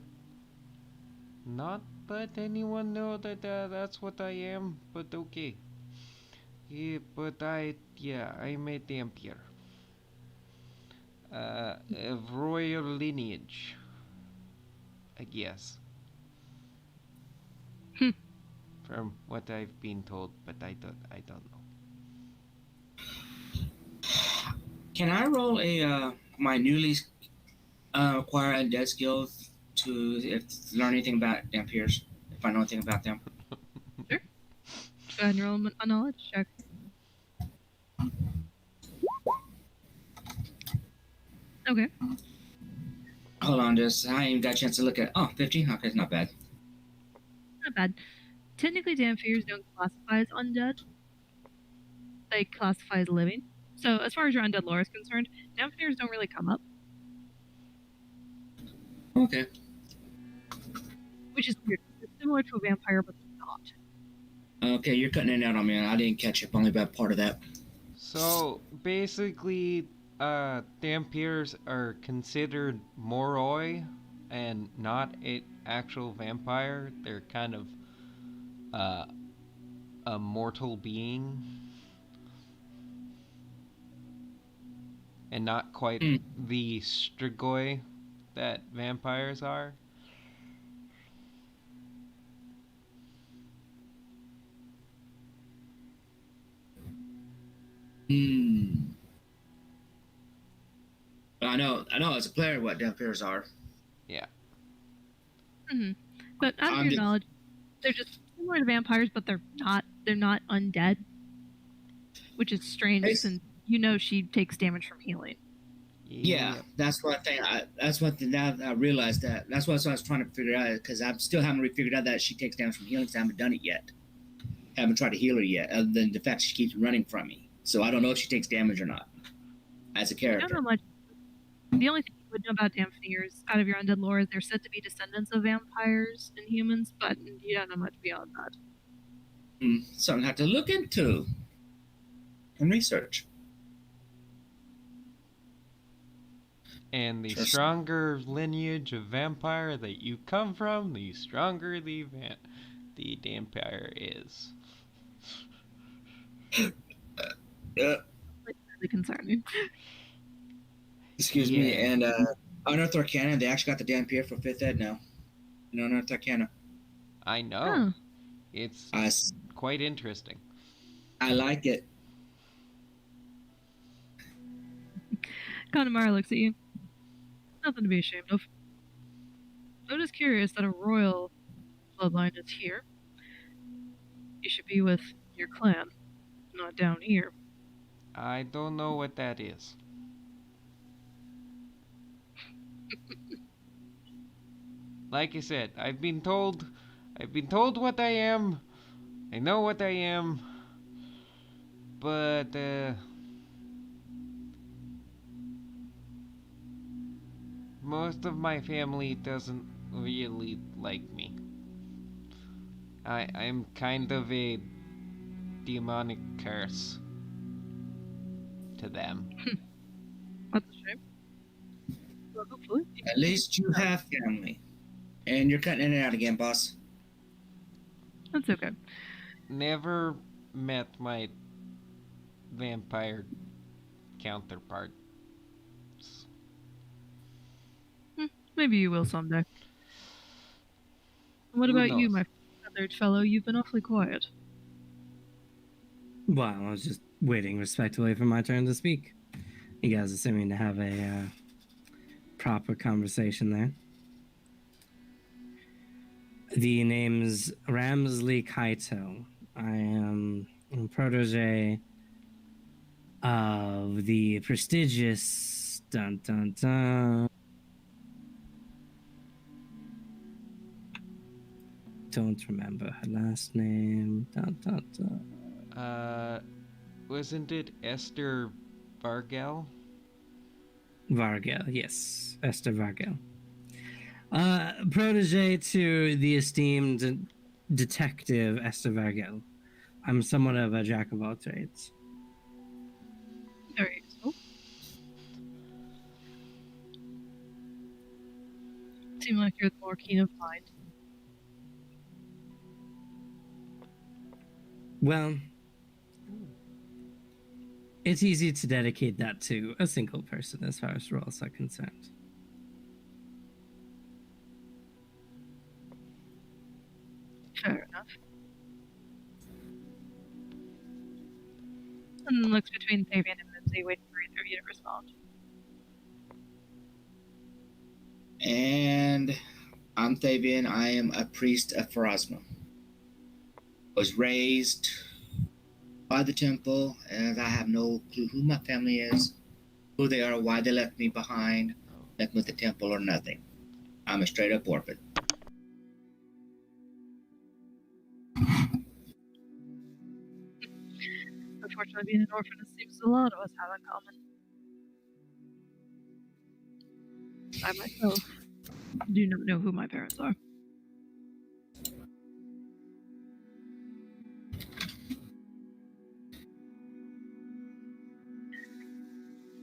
not let anyone know that that's what I am, but okay. Yeah, but I'm a Dampier. Of royal lineage, I guess. From what I've been told, but I don't know. Can I roll a my newly acquired undead skill to learn anything about Dampiers? If I know anything about them. Sure. Go ahead and roll a knowledge check. Okay. Hold on, I ain't even got a chance to look at. Oh, 15? Okay, it's not bad. Not bad. Technically, Dampiers don't classify as undead. They classify as living. So, as far as your undead lore is concerned, Dampiers don't really come up. Okay. Which is weird. It's similar to a vampire, but not. Okay, you're cutting it out on me, and I didn't catch up only about part of that. So, basically, Dampiers are considered moroi and not an actual vampire. They're kind of a mortal being, and not quite the strigoi that vampires are. Hmm. I know as a player what vampires are. Yeah. Mm-hmm. But out of I'm your just- knowledge, they're just similar to vampires, but they're not. They're not undead, which is strange since she takes damage from healing. Yeah, Yep. that's one thing. That's one thing. Now I realized that. That's what I was trying to figure out because I still haven't really figured out that she takes damage from healing because I haven't done it yet. Haven't tried to heal her yet, other than the fact she keeps running from me. So I don't know if she takes damage or not as a I character. don't know much. The only thing you would know about Damphniers out of your undead lore is they're said to be descendants of vampires and humans, but you don't know much beyond that. Something I have to look into and research. And the stronger lineage of vampire that you come from, the stronger the vampire is. It's really concerning. Excuse me. And Unearthed Arcana, they actually got the Dampier for 5th ed now. Unearthed Arcana. I know. It's quite interesting. I like it. Connemara looks at you. Nothing to be ashamed of. I'm just curious that a royal bloodline is here. You should be with your clan, not down here. I don't know what that is. Like I said, I've been told what I am. I know what I am. But most of my family doesn't really like me. I'm kind of a demonic curse to them. That's a shame. Well, hopefully. At least you have family. And you're cutting in and out again, boss. That's okay. Never met my vampire counterpart. Maybe you will someday. What about you, my feathered fellow? You've been awfully quiet. Well, I was just waiting respectfully for my turn to speak. You guys are seeming to have a proper conversation there. The name's Ramsley Kaito. I am a protege of the prestigious don't remember her last name. Wasn't it Esther Vargel? Vargel, yes. Esther Vargel. Protege to the esteemed detective Esther Vargel. I'm somewhat of a jack of all trades. Very useful. Seem like you're the more keen of mind. Well, it's easy to dedicate that to a single person as far as roles are concerned. Fair enough. And looks between Fabian and Mimsy, waiting for either of you to respond. And I'm Fabian. I am a priest of Pharasma. Was raised by the temple, and I have no clue who my family is, who they are, why they left me behind, left me with the temple or nothing. I'm a straight up orphan. Unfortunately, being an orphan seems a lot of us have in common. I myself do not know who my parents are.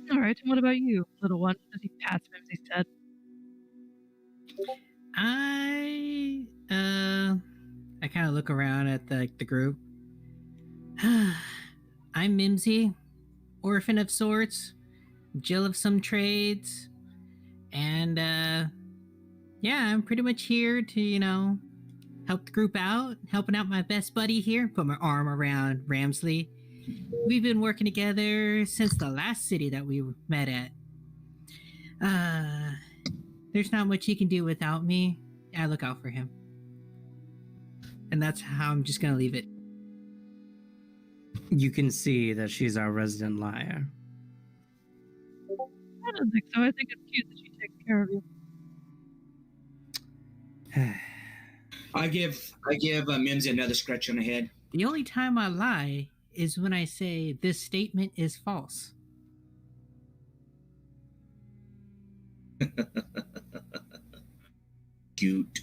Alright, and what about you, little one? As he pats Mimsy's head. I kind of look around at the group. I'm Mimsy, orphan of sorts, Jill of some trades, and yeah, I'm pretty much here to help the group out, helping out my best buddy here. Put my arm around Ramsley. We've been working together since the last city that we met at. There's not much he can do without me. I look out for him. And that's how I'm just gonna leave it. You can see that she's our resident liar. I don't think so. I think it's cute that she takes care of you. I give Mimsy another scratch on the head. The only time I lie is when I say this statement is false. Cute.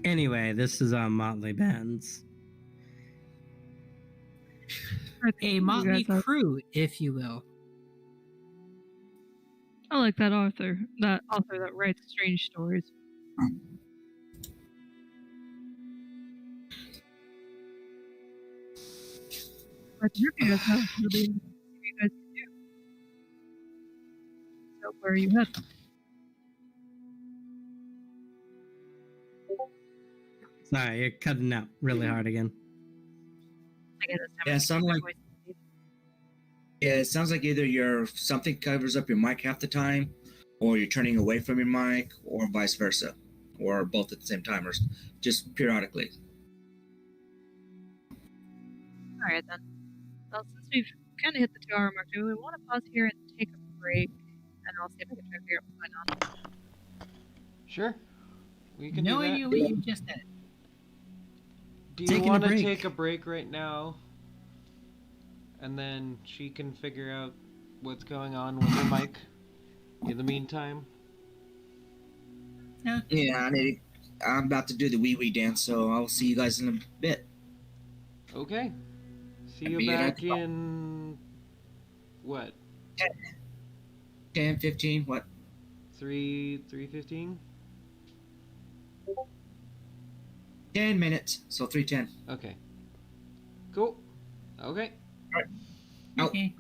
Anyway, this is our Motley Bands. A motley crew, if you will. I like that author. That writes strange stories. But you guys have really you guys can do. So where are you headed? Sorry, you're cutting out really hard again. I guess it's time Yeah, to sound keep my like- voice. Yeah, it sounds like either something covers up your mic half the time, or you're turning away from your mic, or vice versa, or both at the same time, or just periodically. All right then. Well, since we've kind of hit the 2-hour mark, do we want to pause here and take a break? And I'll see if I can try to figure out what's going on. Sure. We can No do that. idea what you just said. Do you Taking a want to break. take a break right now? And then she can figure out what's going on with her mic in the meantime? Yeah, I'm about to do the wee wee dance, so I'll see you guys in a bit. Okay. See you Be back right back. in... what? 10, 15, what? 3:15? 10 minutes, so 3:10. Okay. Cool. Okay. Out. Okay.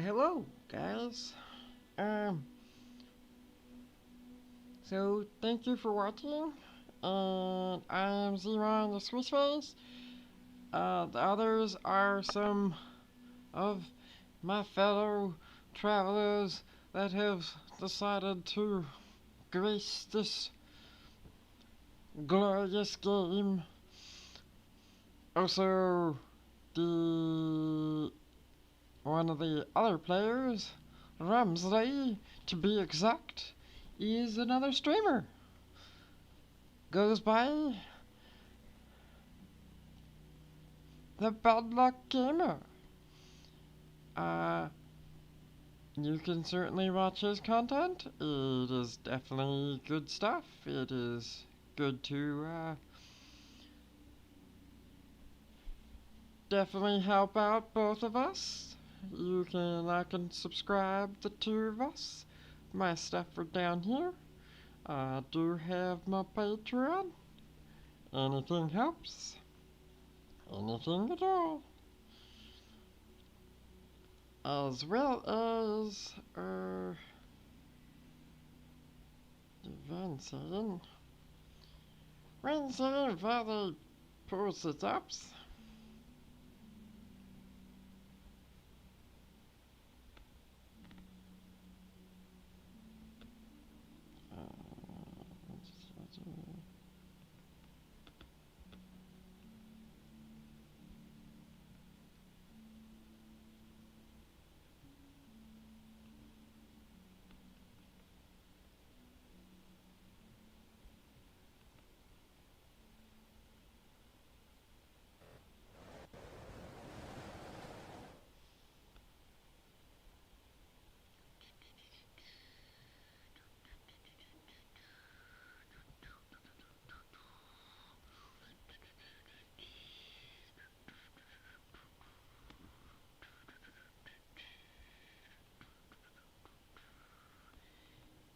hello, guys. Um, so thank you for watching. And I am Zeron the Swiss Face. The others are some of my fellow travelers that have decided to grace this glorious game. Also, the one of the other players, Ramsley, to be exact, is another streamer. Goes by the Bad Luck Gamer. You can certainly watch his content. It is definitely good stuff. It is good to definitely help out both of us. I can subscribe the two of us. My stuff are down here. I do have my Patron. Anything helps. Anything at all. As well as, Van saying, where they post it ups.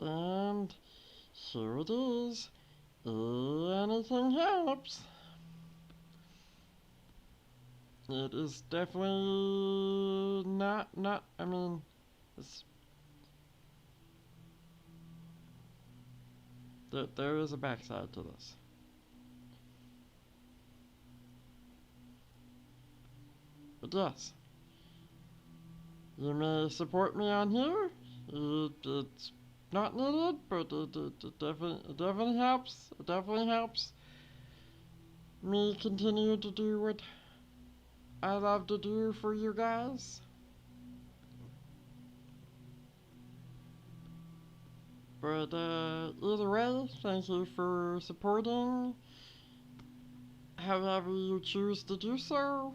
And here it is. Anything helps. It is definitely not, I mean, there is a backside to this. But yes, you may support me on here. It's not needed, but it definitely helps. It definitely helps me continue to do what I love to do for you guys. But either way, thank you for supporting however you choose to do so.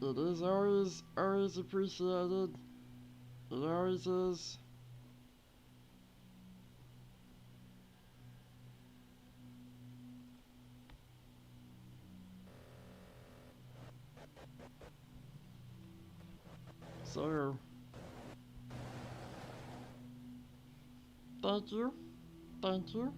It is always appreciated. It always is. So, thank you. Thank you.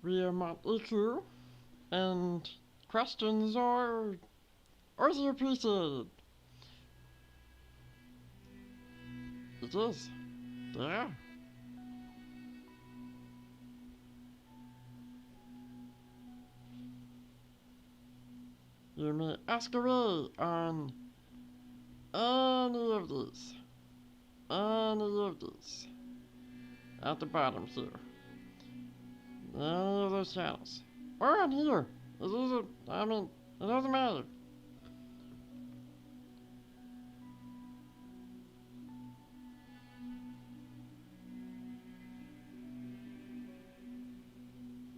We are Motley Crew, and questions are also appreciated. It is. Yeah. You may ask away on any of these. Any of these. At the bottom here. Any of those channels. Or on here. It doesn't matter.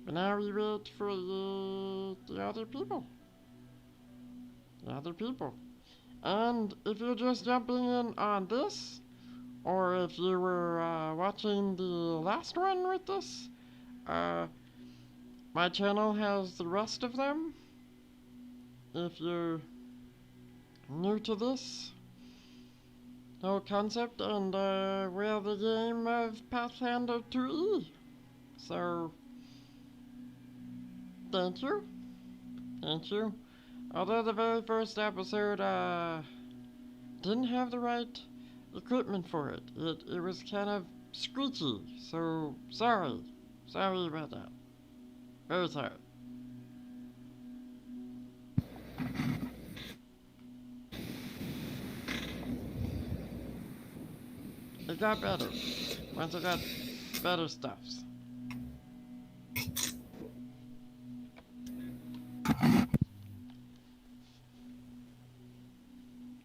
But now we wait for the other people. The other people. And if you're just jumping in on this, or if you were watching the last one with this, my channel has the rest of them. If you're new to this, no concept, and we're the game of Pathfinder 2E. So, thank you. Thank you. Although the very first episode, didn't have the right equipment for it. It was kind of squeaky, so sorry. Sorry about that. Very sorry. It got better once I got better stuffs.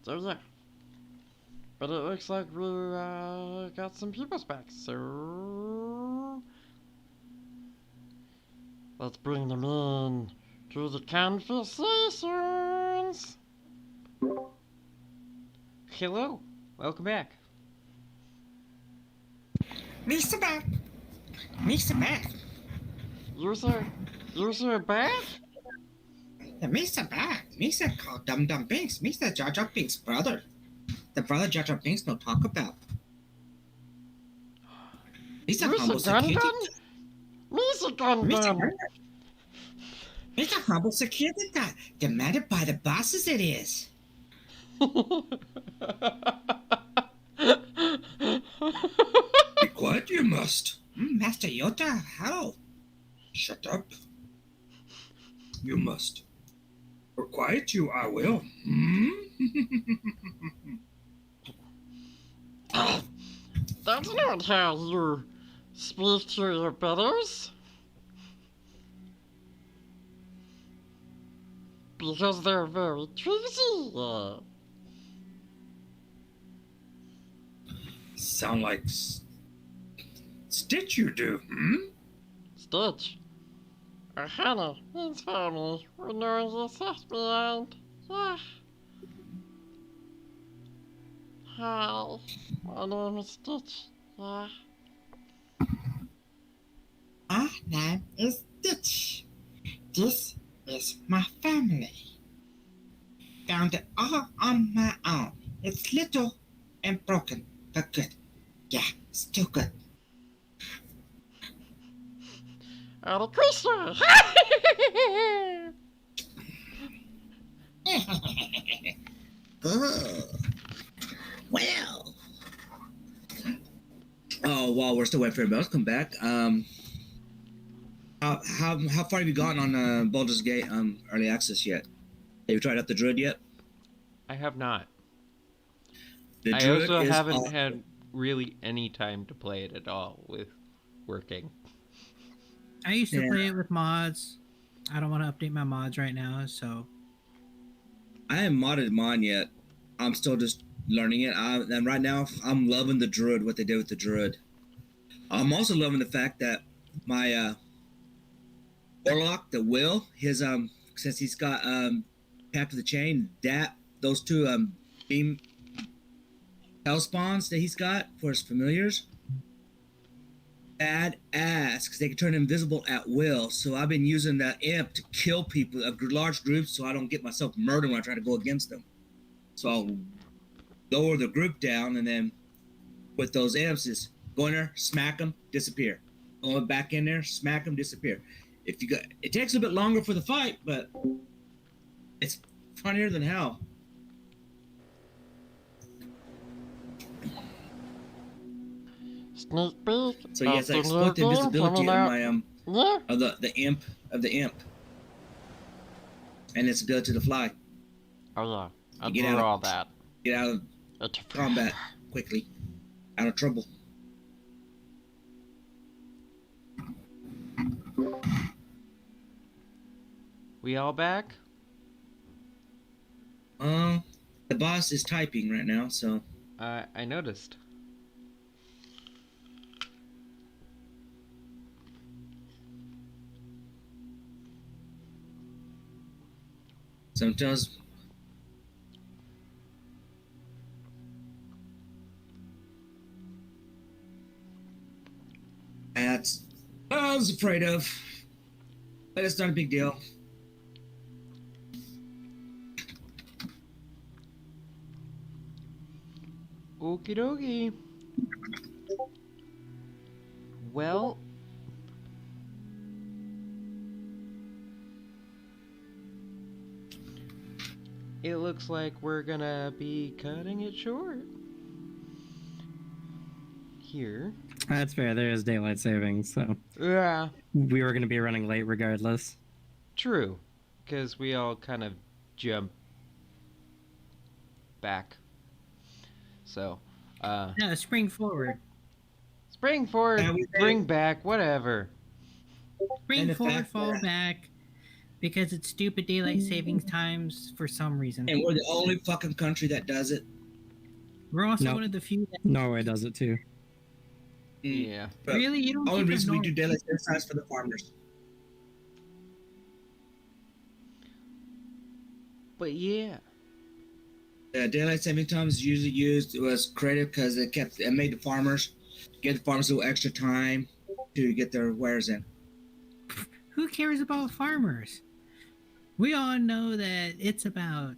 So yeah. But it looks like we got some people back, so let's bring them in to the conversations. Hello. Welcome back. Mr. Back! Mr. Back! You're back? Mr. Back! Mr. called Dum Dum Binks, Mr. Jar Jar Binks' brother. The brother Jar Jar Binks no talk about. Mr. Humble Security. Mr. Gun Gun! Mr. Humble Security that demanded by the bosses it is. Be quiet, you must. Master Yoda, how? Shut up. You must. For quiet you, I will. That's not how you speak to your brothers. Because they're very treasy. Sound like Stitch you do, Stitch. Hannah, his family, were knowing his left behind. Yeah. Hi, my name is Stitch. Yeah. My name is Stitch. This is my family. Found it all on my own. It's little and broken, but good. Yeah, still good. Hare Krishna! Good. Well. Oh, while we're still waiting for everybody else to come back, how far have you gotten on Baldur's Gate early access yet? Have you tried out the Druid yet? I have not. The I Druid also is haven't awesome. had really any time to play it at all with working. I used to play it with mods. I don't want to update my mods right now, so I haven't modded mine yet. I'm still just learning it. And right now, I'm loving the Druid, what they did with the Druid. I'm also loving the fact that my Warlock, the Will, his since he's got Pact of the Chain, those two beam hell spawns that he's got for his familiars, badass, because they can turn invisible at will. So I've been using that imp to kill people, large groups, so I don't get myself murdered when I try to go against them. So I'll lower the group down, and then with those imps, is go in there, smack them, disappear. Go back in there, smack them, disappear. If you got, it takes a bit longer for the fight, but it's funnier than hell. Sneak peek. So yes, I After exploit the new game invisibility coming of out. my Yeah. of the imp, and its ability to fly. Oh yeah. I Get drew out of- all that. Get out of It's combat quickly, out of trouble. We all back? The boss is typing right now, so I noticed. sometimes that's what I was afraid of, but it's not a big deal. Okie dokie. Well, it looks like we're gonna be cutting it short here. That's fair. There is daylight savings, so Yeah, we were going to be running late regardless. true. Because we all kind of jump back. So, No, spring forward. spring forward, bring back, whatever. Spring forward, fall back. Because it's stupid daylight savings times for some reason. And we're the only fucking country that does it. We're also one of the few that... Norway does it too. Yeah. But really? You don't only think reason we do Norway... daylight savings times for the farmers. But yeah. Daylight saving time is usually was created because it made the farmers give the farmers a little extra time to get their wares in. Who cares about farmers? We all know that it's about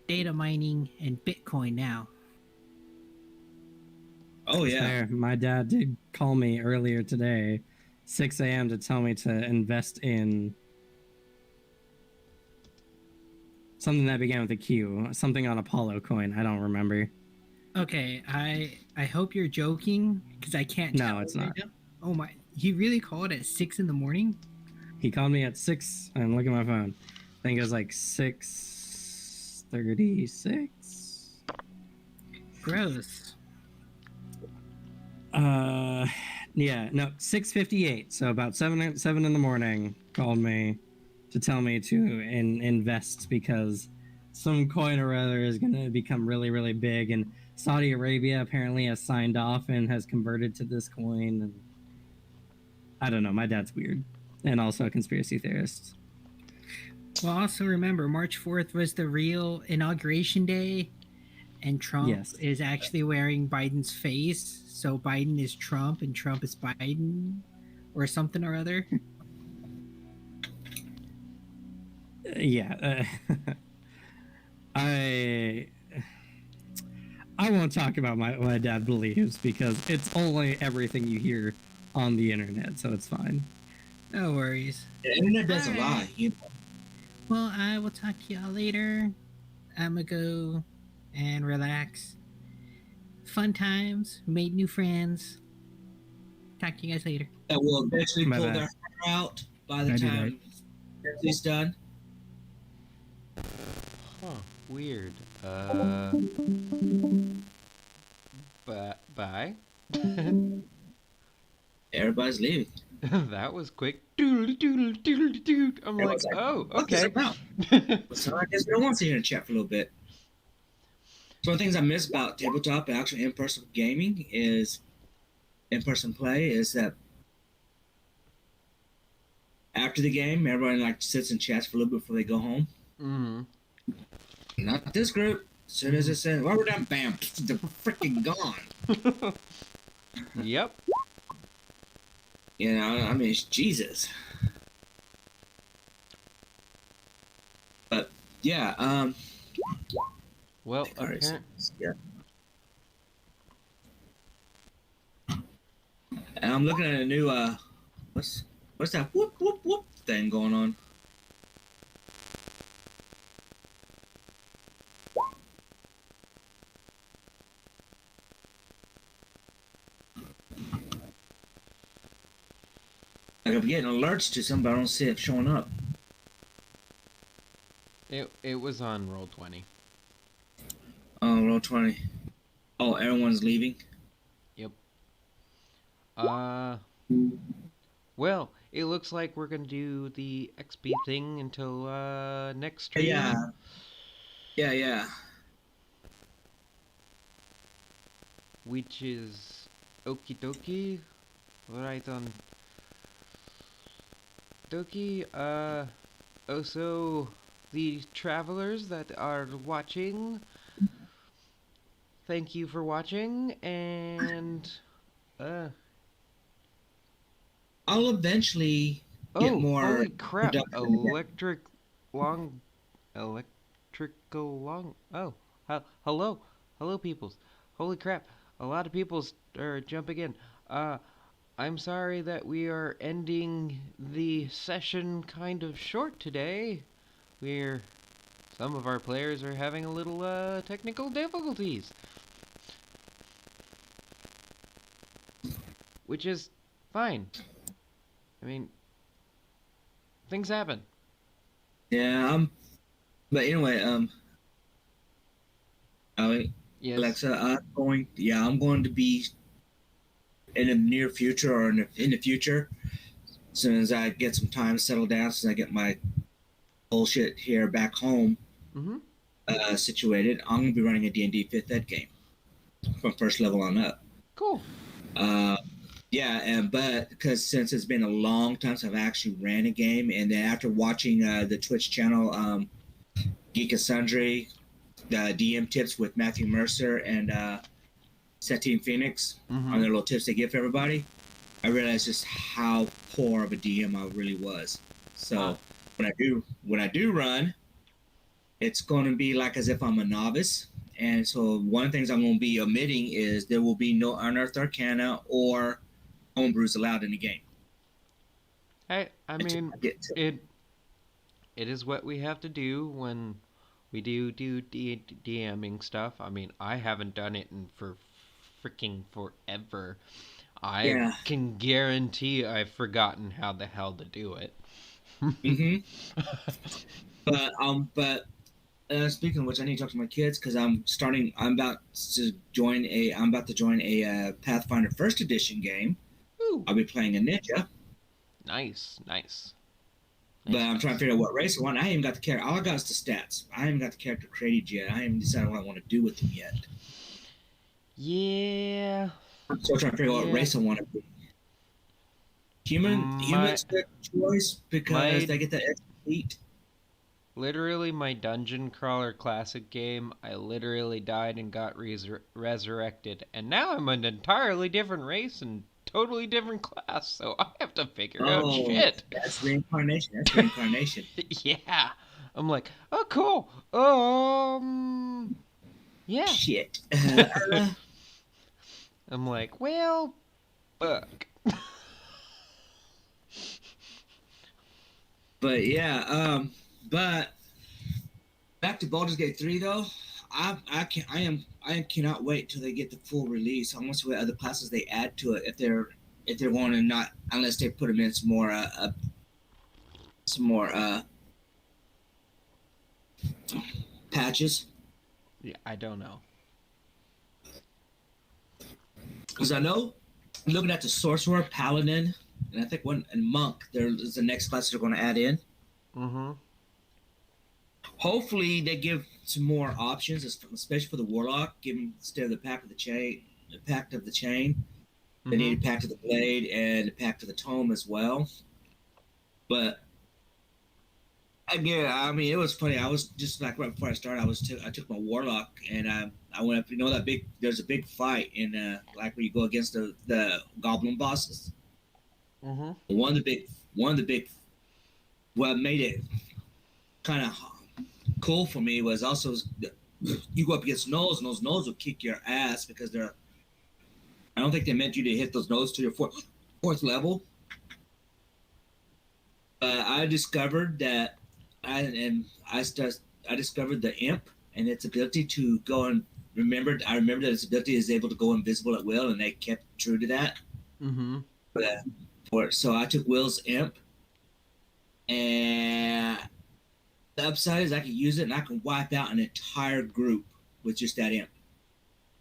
data mining and Bitcoin now. Oh yeah. Fair. My dad did call me earlier today, 6 a.m. to tell me to invest in something that began with a Q, something on Apollo coin. I don't remember. Okay, I hope you're joking because I can't tell. No, it's not. Oh my, he really called at 6 in the morning? He called me at 6 and look at my phone. I think it was like 6:36. Gross. Yeah, no, 6:58. So about 7 in the morning called me to tell me to invest because some coin or other is going to become really, really big, and Saudi Arabia apparently has signed off and has converted to this coin. And I don't know. My dad's weird, and also a conspiracy theorist. Well, also remember, March 4th was the real inauguration day, and Trump is actually wearing Biden's face. So Biden is Trump, and Trump is Biden, or something or other. Yeah. I won't talk about what my dad believes because it's only everything you hear on the internet, so it's fine. No worries. The internet doesn't lie. You know. Well, I will talk to y'all later. I'm gonna go and relax. Fun times. Made new friends. Talk to you guys later. That will eventually pull their hair out by the time it's done. Huh. Weird. Bye. Everybody's leaving. That was quick. Doodle. I'm like, oh, okay. So I guess we don't want to sit here and chat for a little bit. So one of the things I miss about tabletop and actual in-person gaming is in-person play is that after the game, everybody like sits and chats for a little bit before they go home. Mm-hmm. Not this group. As soon as it says, well, we're done, bam, they're freaking gone. Yep. You know, I mean, it's Jesus. But, yeah, well, yeah. And I'm looking at a new, what's that whoop, whoop, whoop thing going on? Like I'm getting alerts to something, but I don't see it showing up. It was on Roll20. Oh, Roll20. Oh, everyone's leaving? Yep. Well, it looks like we're gonna do the XP thing until next stream. Yeah. Which is okie dokie. Right on. Dokie. Also, the travelers that are watching, thank you for watching, and I'll eventually get more. Holy crap! Electrical long. Oh, hello. Hello, peoples. Holy crap. A lot of peoples are jumping in. I'm sorry that we are ending the session kind of short today. Some of our players are having a little, technical difficulties. Which is fine. I mean, things happen. Yeah, but anyway, Yes. Alexa, I'm going to be in the near future or in the future, as soon as I get some time to settle down, since I get my bullshit here back home situated, I'm going to be running a D&D 5th ed game from first level on up. Cool. But because since it's been a long time since I've actually ran a game, and then after watching the Twitch channel, Geek and Sundry, the DM tips with Matthew Mercer and Satine Phoenix on their little tips they give everybody, I realized just how poor of a DM I really was. So when I do run, it's going to be like as if I'm a novice. And so one of the things I'm going to be omitting is there will be no Unearthed Arcana or homebrews allowed in the game. I mean, it is what we have to do when we do DMing stuff. I mean, I haven't done it for freaking forever. I can guarantee I've forgotten how the hell to do it. But speaking of which, I need to talk to my kids because I'm about to join a Pathfinder First Edition game. Ooh. I'll be playing a ninja. Nice. But I'm trying to figure out what race I want. I haven't got the character. All I got is the stats. I haven't got the character created yet. I haven't decided what I want to do with him yet. Yeah. I'm still trying to figure out what race I want to be. Human's the choice because they get that extra feat. Literally, my Dungeon Crawler Classic game, I literally died and got resurrected. And now I'm an entirely different race and totally different class, so I have to figure out shit. That's reincarnation. Yeah. I'm like, oh, cool. Yeah. Shit. I'm like, well, fuck. But yeah, but back to Baldur's Gate 3 though, I cannot wait till they get the full release. I want to see what other classes they add to it if they're going to not, unless they put them in some more patches. Yeah, I don't know. Because I know, looking at the Sorcerer, Paladin, and I think Monk, there's the next class they're going to add in. Hopefully they give some more options, especially for the Warlock. Give them, instead of the Pact of the Chain, they need a Pact of the Blade and a Pact of the Tome as well. But again, I mean, it was funny. I was just like right before I started, I took my Warlock and I went up. You know there's a big fight in like where you go against the Goblin bosses. One of the big what made it kind of cool for me was also you go up against gnolls, and those gnolls will kick your ass because I don't think they meant you to hit those gnolls to your fourth level. I discovered that I discovered the imp and its ability to go and I remembered that its ability is able to go invisible at will, and they kept true to that. So I took Will's imp, and the upside is I can use it and I can wipe out an entire group with just that imp.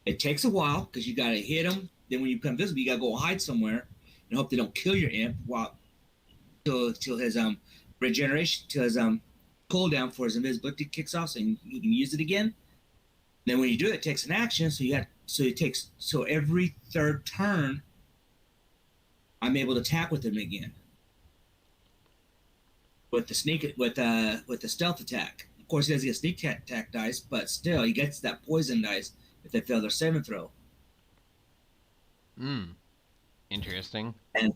It takes a while because you got to hit them. Then when you become visible, you got to go hide somewhere and hope they don't kill your imp till his regeneration, till his cooldown for his invisibility kicks off, so you can use it again. Then when you do it, it takes an action. So every third turn, I'm able to attack with him again. With the stealth attack. Of course, he doesn't get sneak attack dice, but still, he gets that poison dice if they fail their saving throw. Interesting. And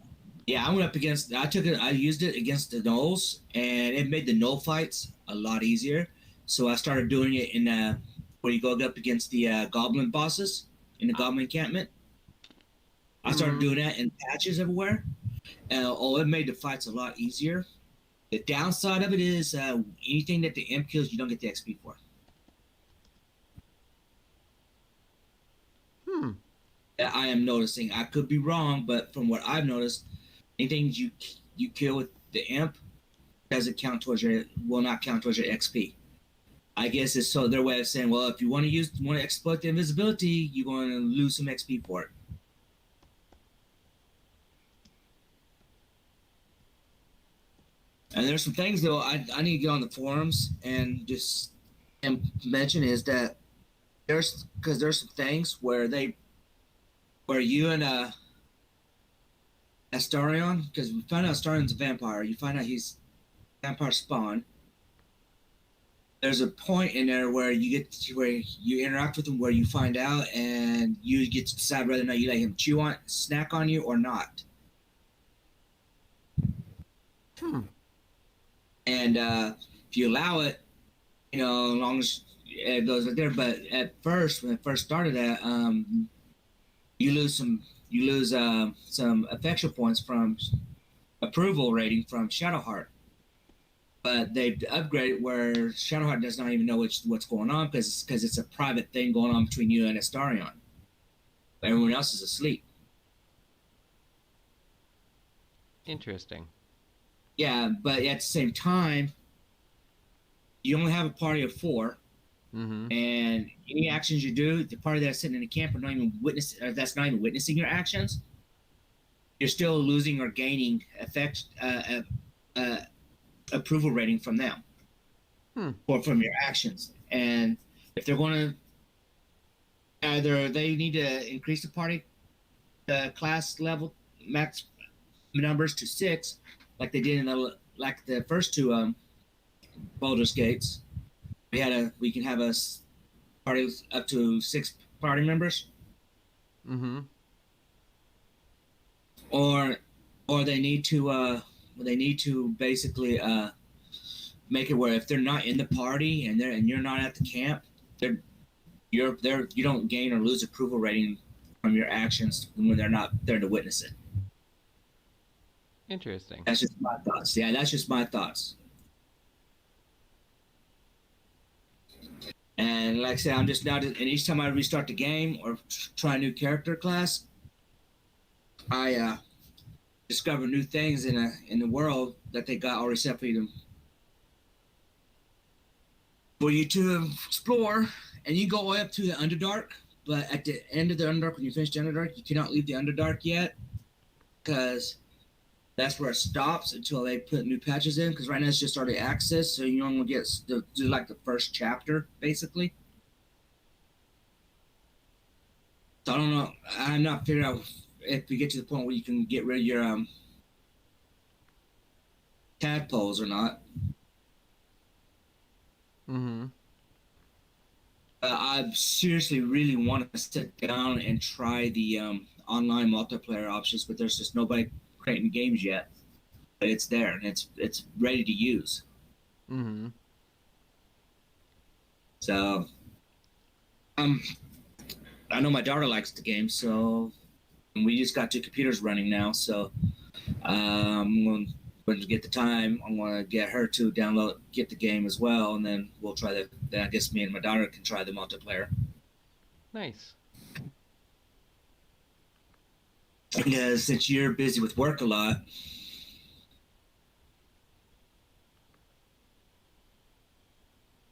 yeah, I went up against. I used it against the gnolls, and it made the gnoll fights a lot easier. So I started doing it in where you go up against the goblin bosses in the goblin encampment. I started doing that in patches everywhere. It made the fights a lot easier. The downside of it is anything that the imp kills, you don't get the XP for. I am noticing. I could be wrong, but from what I've noticed, anything you kill with the imp will not count towards your XP. I guess it's so their way of saying, well, if you want to exploit the invisibility, you're going to lose some XP for it. And there's some things though I need to get on the forums and just mention is that there's some things where you and Astarion, because we found out Astarion's a vampire. You find out he's vampire spawn. There's a point in there where you interact with him where you find out and you get to decide whether or not you let him snack on you or not. And if you allow it, as long as it goes right there. But at first, when it first started, you lose some affection points from approval rating from Shadowheart. But they've upgraded where Shadowheart does not even know what's going on because it's a private thing going on between you and Astarion. Everyone else is asleep. Interesting. Yeah, but at the same time, you only have a party of 4, and any actions you do, the party that's sitting in the camp that's not even witnessing your actions, you're still losing or gaining approval rating from them, or from your actions. And if they're going to, either they need to increase the party class level max numbers to 6. Like they did in the first 2 Baldur's Gates, we can have a party up to 6 party members, or they need to basically make it where if they're not in the party and you're not at the camp, you don't gain or lose approval rating from your actions when they're not there to witness it. Interesting. That's just my thoughts. Yeah, that's just my thoughts. And like I said, I'm just now, and each time I restart the game or try a new character class, I discover new things in the world that they got already set for you to explore. And you go all the way up to the Underdark, but at the end of the Underdark, when you finish the Underdark, you cannot leave the Underdark yet because that's where it stops until they put new patches in, because right now it's just early access, so you only get to do like the first chapter, basically. So I don't know. I'm not figuring out if we get to the point where you can get rid of your tadpoles or not. I seriously really want to sit down and try the online multiplayer options, but there's just nobody creating games yet. But it's there and it's ready to use. So I know my daughter likes the game, so we just got 2 computers running now, so when we get the time, I'm going to get her to get the game as well, and then we'll try then I guess me and my daughter can try the multiplayer. Nice. Because since you're busy with work a lot,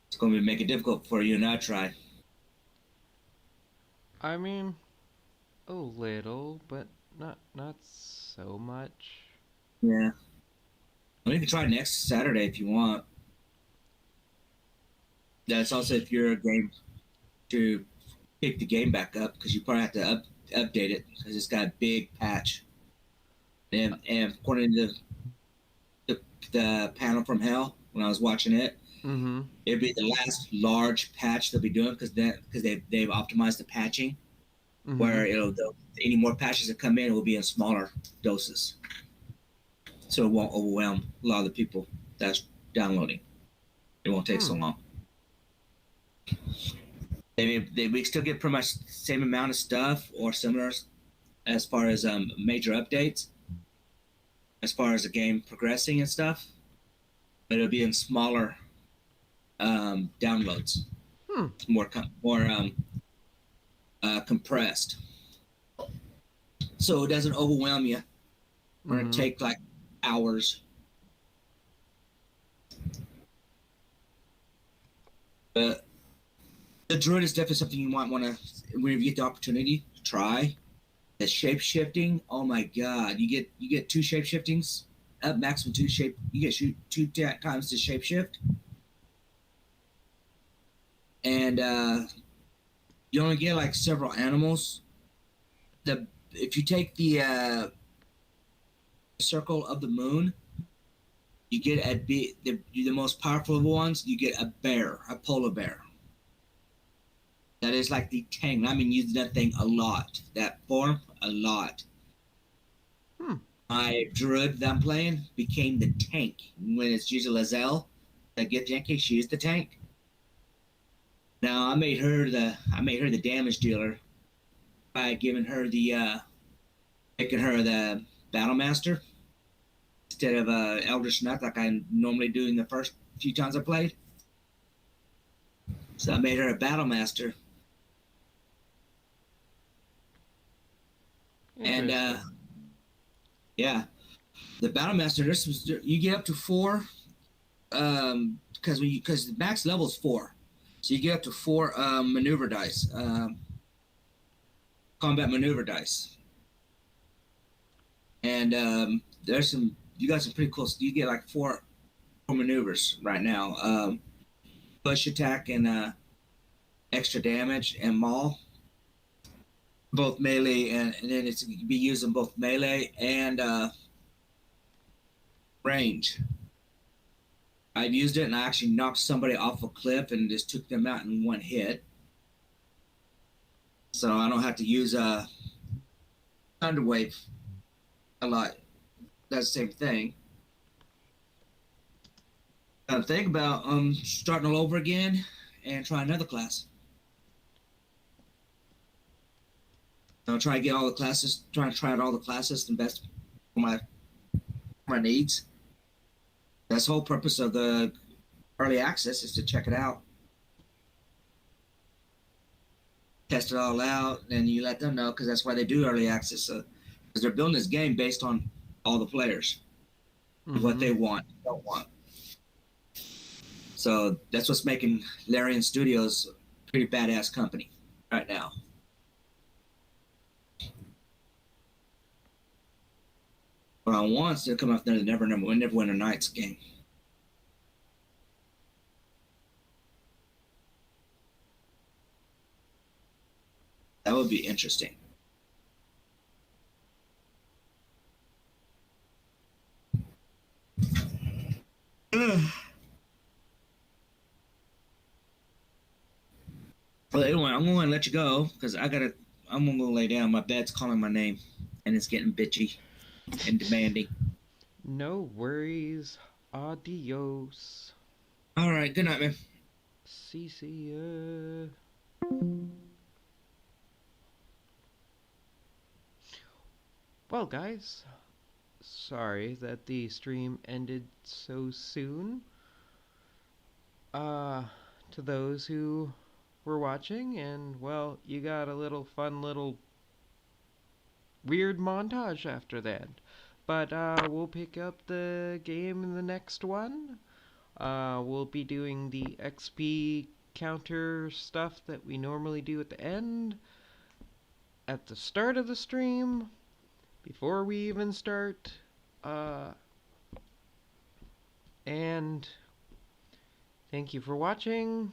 it's going to make it difficult for you and I try. I mean, a little, but not so much. Yeah. We can try next Saturday if you want. That's also if you're a game to pick the game back up, because you probably have to update it because it's got a big patch. And according to the panel from hell, when I was watching it, it'd be the last large patch they'll be doing because they've optimized the patching, where any more patches that come in will be in smaller doses, so it won't overwhelm a lot of the people that's downloading. It won't take so long. we still get pretty much the same amount of stuff or similar as far as major updates, as far as the game progressing and stuff, but it'll be in smaller downloads, more compressed, so it doesn't overwhelm you or it take like hours. But the druid is definitely something you might want to, whenever you get the opportunity, try. The shape shifting, oh my god! You get 2 shape shiftings, up maximum 2 shape. You get 2 times the shape shift, and you only get like several animals. If you take the circle of the moon, you get the most powerful ones. You get a bear, a polar bear. That is like the tank. I mean, using that thing a lot. That form, a lot. My druid that I'm playing became the tank. When it's usually Lazelle that get Yankee, she used the tank. Now I made her the damage dealer by giving her making her the battle master instead of Eldritch Nut like I normally do in the first few times I played. So I made her a battle master. And yeah, the battle master. You get up to 4, because the max level is 4, so you get up to 4 maneuver dice, combat maneuver dice, and you got some pretty cool. You get like 4 maneuvers right now. Push attack and extra damage and maul. Both melee and then it's be used in both melee and range. I've used it and I actually knocked somebody off a cliff and just took them out in one hit. So I don't have to use Thunderwave a lot. That's the same thing. I'm thinking about starting all over again and try another class. I'll try to get all the classes, try out all the classes the best for my needs. That's the whole purpose of the early access is to check it out. Test it all out, and you let them know because that's why they do early access. Because they're building this game based on all the players, what they want, don't want. So that's what's making Larian Studios a pretty badass company right now. What I want is to come out there the Neverwinter Nights game. That would be interesting. Well, anyway, I'm going to let you go because I'm going to go lay down. My bed's calling my name, and it's getting bitchy and demanding. No worries. Adios. All right. Good night, man. See ya. Well, guys, sorry that the stream ended so soon. To those who were watching, and well, you got a little fun little weird montage after that. But we'll pick up the game in the next one. We'll be doing the XP counter stuff that we normally do at the end, at the start of the stream, before we even start. And thank you for watching.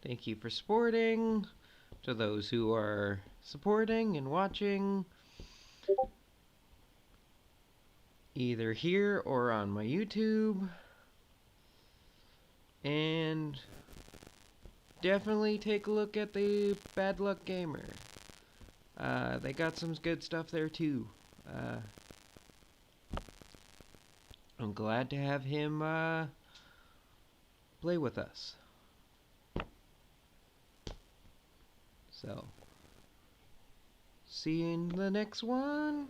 Thank you for supporting. To those who are supporting and watching, either here or on my YouTube. And definitely take a look at the Bad Luck Gamer. They got some good stuff there too. I'm glad to have him play with us. So, see you in the next one.